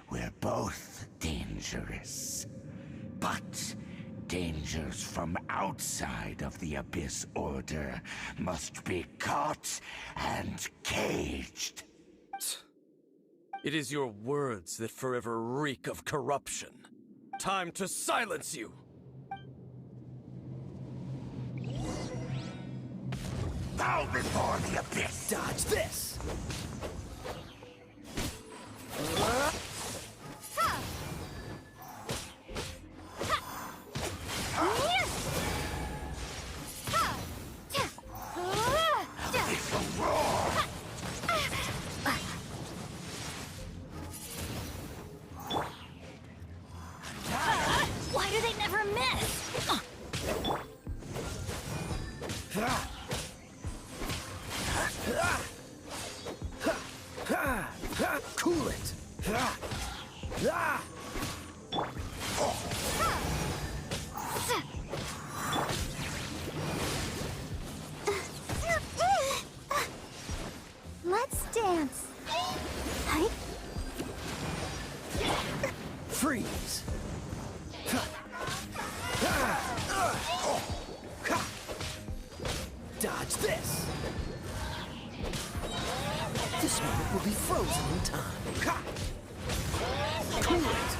We're both dangerous. But dangers from outside of the Abyss Order must be caught and caged. It is your words that forever reek of corruption. Time to silence you! Bow before the Abyss! Dodge this! do they never miss? Cool it! Let's dance. Hi. Freeze! Dodge this! This moment will be frozen in time. Cool it!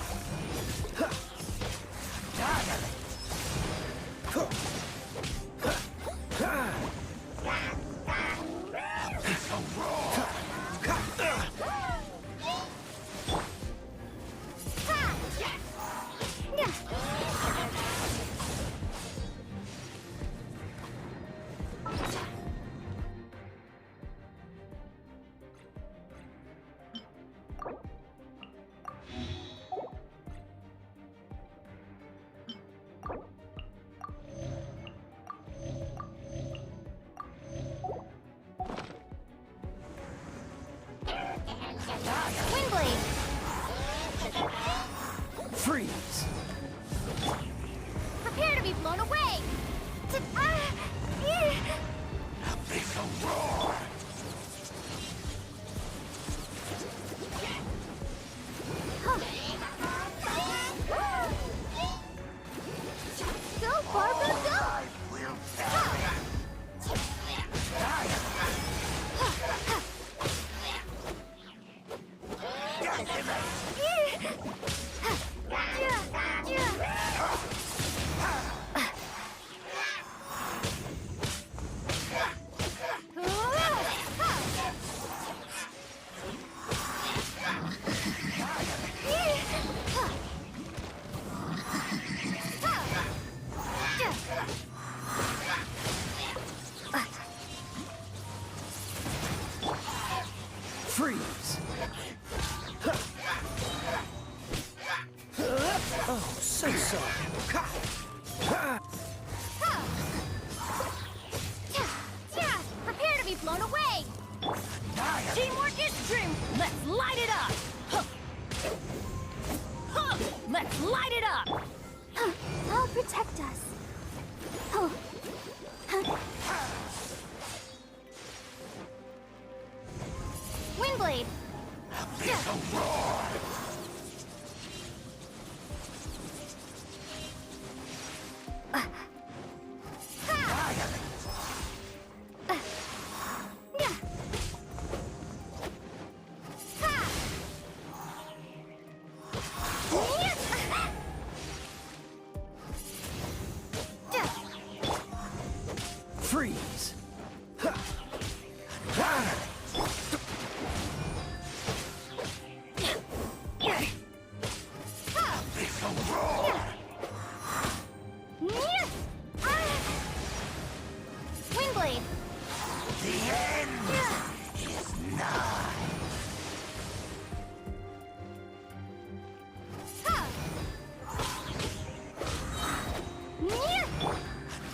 Windblade. Freeze! Prepare to be blown away. Abyssal roar! Go, Barbara, go. I will die. Freeze! Oh, so sorry. Prepare to be blown away. Teamwork is dream. Let's light it up. Huh. Huh. Let's light it up. I'll protect us. Oh. Windblade. Abyssal roar! Freeze! Abyssal roar! Windblade. The end is nigh.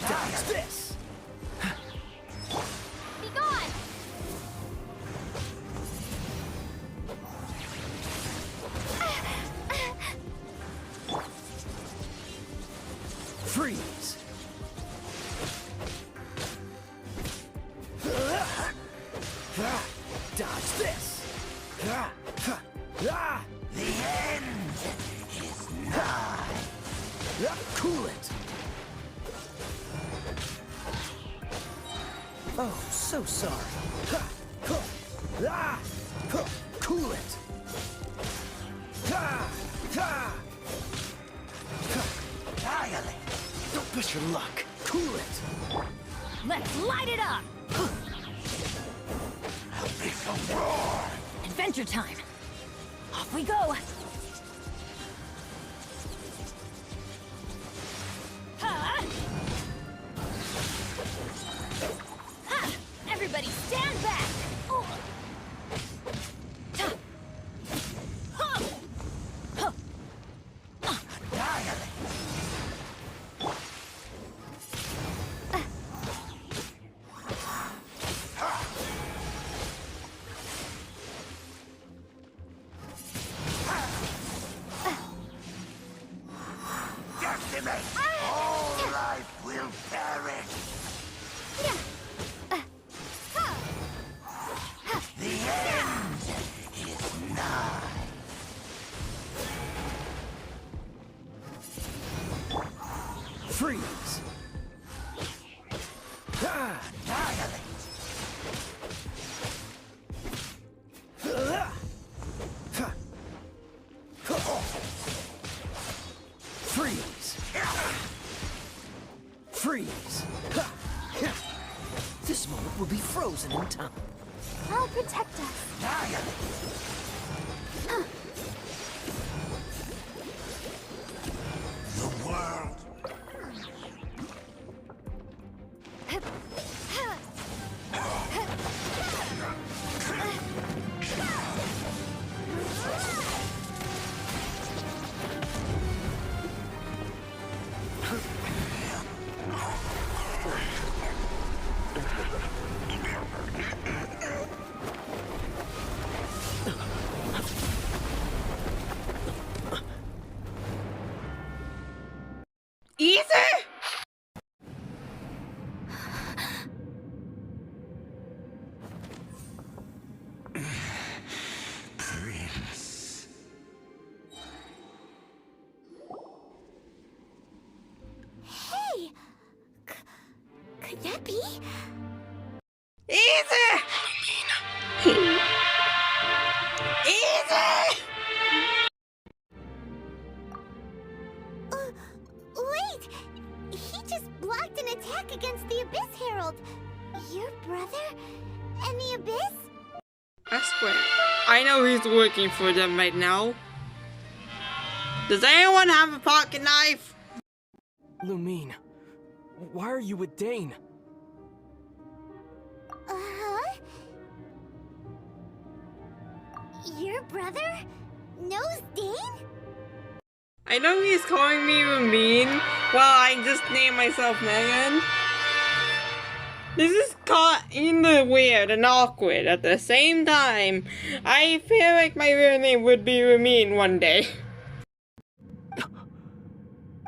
Dodge this! Be gone. Freeze! Dodge this! The end is nigh. Cool it! Oh, so sorry. Cool it! Annihilate. Don't push your luck. Cool it! Let's light it up. Abyssal roar! Adventure time. Off we go. Ha! Ha! Everybody stand back. Oh. Ta. Ha! Ha! Annihilate. Fate! All life will perish! The end is nigh! Freeze! Annihilate! Freeze! Freeze! This moment will be frozen in time. I'll protect us. Annihilate! The world Easy! Prince. Hey! Could that be? Easy! Easy! Wait! He just blocked an attack against the Abyss Herald. Your brother and the Abyss? I swear, I know he's working for them right now. Does anyone have a pocket knife? Lumine, why are you with Dane? Uh-huh? Your brother knows Dane? I know he's calling me mean. Well, I just named myself Megan. This is kind of weird and awkward at the same time. I feel like my real name would be Ramin one day.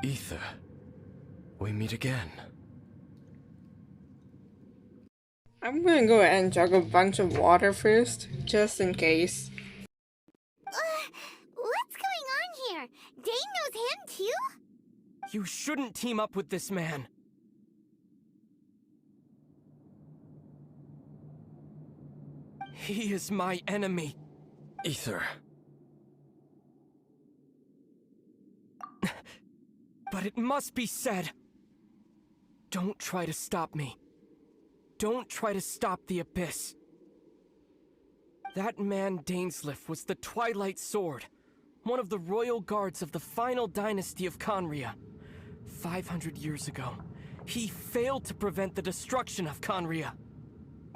Ether, we meet again. I'm gonna go ahead and chug a bunch of water first, just in case. What's going on here? Dane knows him too? You shouldn't team up with this man. He is my enemy. Ether. But it must be said. Don't try to stop me. Don't try to stop the Abyss. That man Dainsleif was the Twilight Sword, one of the royal guards of the final dynasty of Conria. 500 years ago, he failed to prevent the destruction of Conria.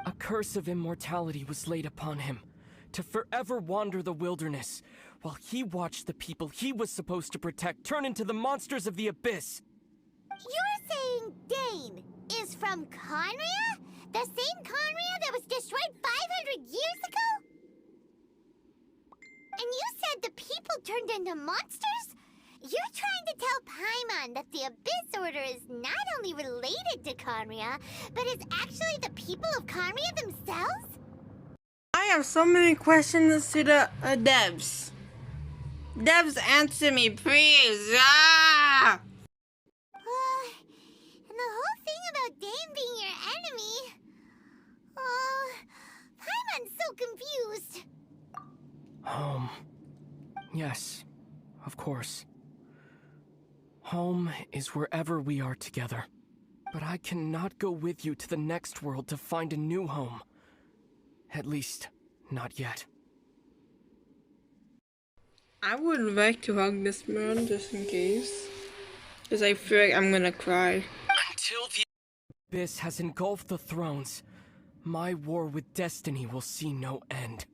A curse of immortality was laid upon him, to forever wander the wilderness, while he watched the people he was supposed to protect turn into the monsters of the Abyss. You're saying Dane is from Conria? The same Conria that was destroyed 500 years ago? And you said the people turned into monsters? You're trying to tell Paimon that the Abyss Order is not only related to Conria, but is actually the people of Conria themselves? I have so many questions to the devs. Devs, answer me, please. Ah! And the whole thing about Dane being your enemy... Paimon's so confused. Home. Yes, of course. Home is wherever we are together. But I cannot go with you to the next world to find a new home. At least, not yet. I would like to hug this man just in case. Because I feel like I'm gonna cry. Until the Abyss has engulfed the thrones, my war with destiny will see no end.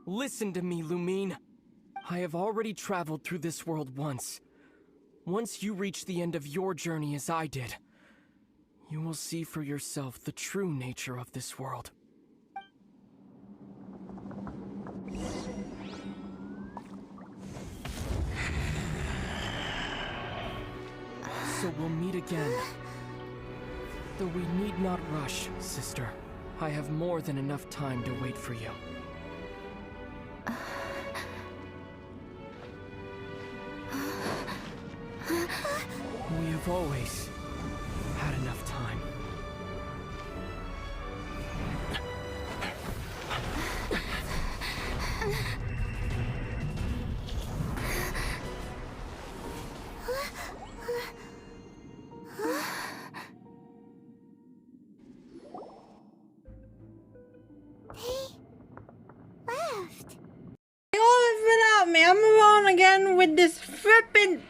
Listen to me, Lumine. I have already traveled through this world once. Once you reach the end of your journey as I did, you will see for yourself the true nature of this world. so we'll meet again. Though we need not rush, sister. I have more than enough time to wait for you. We have always had enough time. I'm alone again with this flippin'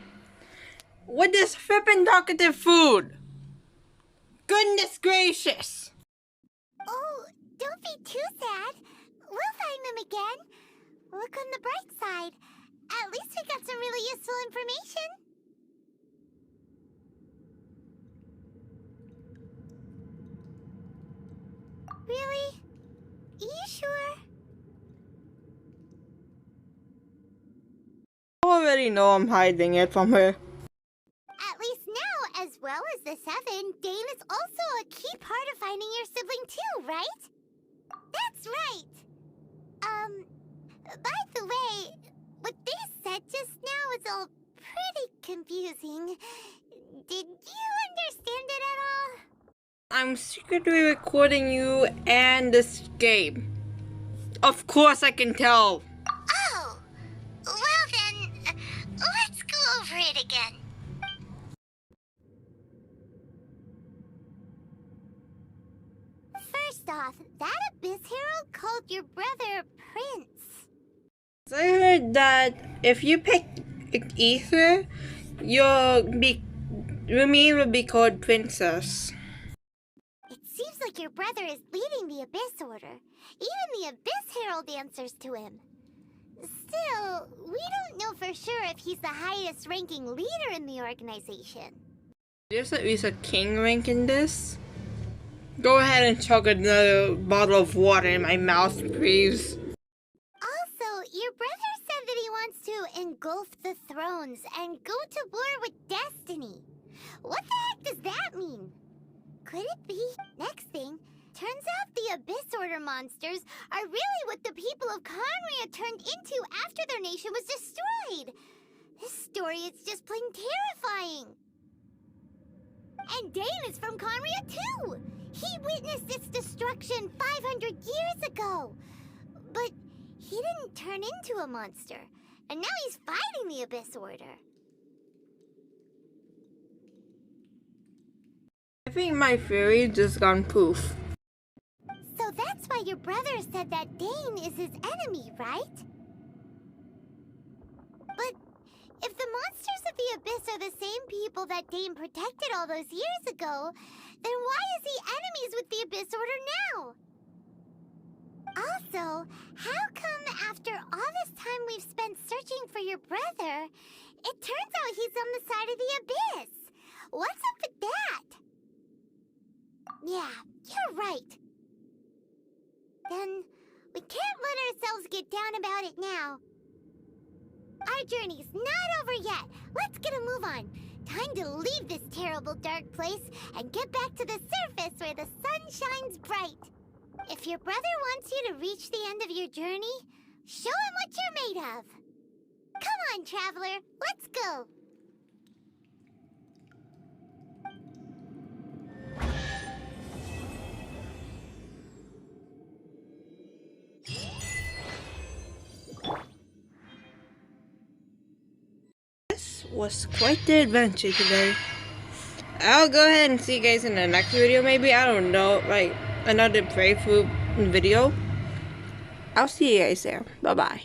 talkative food. Goodness gracious. Oh, don't be too sad. We'll find them again. Look on the bright side. At least we got some really useful information. Really? Are you sure? I already know I'm hiding it from her. At least now, as well as the Seven, Dane is also a key part of finding your sibling too, right? That's right! By the way, what they said just now is all pretty confusing. Did you understand it at all? I'm secretly recording you and this game. Of course I can tell. Oh! Well then, let's go over it again. First off, that Abyss Herald called your brother Prince. I heard that if you pick Ether, Rumi will be called Princess. It seems like your brother is leading the Abyss Order. Even the Abyss Herald answers to him. Still, we don't know for sure if he's the highest ranking leader in the organization. There's at least a king rank in this. Go ahead and chug another bottle of water in my mouth, please. Also, your brother said that he wants to engulf the thrones and go to war with destiny. What the heck does that mean? Could it be? Next thing, turns out the Abyss Order monsters are really what the people of Conria turned into after their nation was destroyed. This story is just plain terrifying. And Dane is from Conria too. He witnessed its destruction 500 years ago. But he didn't turn into a monster. And now he's fighting the Abyss Order. I think my theory just gone poof. So that's why your brother said that Dane is his enemy, right? But if the monsters of the Abyss are the same people that Dane protected all those years ago, then why is he enemies with the Abyss Order now? Also, how come after all this time we've spent searching for your brother, it turns out he's on the side of the Abyss? What's up with that? Yeah, you're right. Then we can't let ourselves get down about it now. Our journey's not over yet. Let's get a move on. Time to leave this terrible dark place and get back to the surface where the sun shines bright. If your brother wants you to reach the end of your journey, show him what you're made of. Come on, traveler, let's go. This was quite the adventure today. I'll go ahead and see you guys in the next video, maybe. I don't know, like another playthrough video. I'll see you guys there. Bye bye.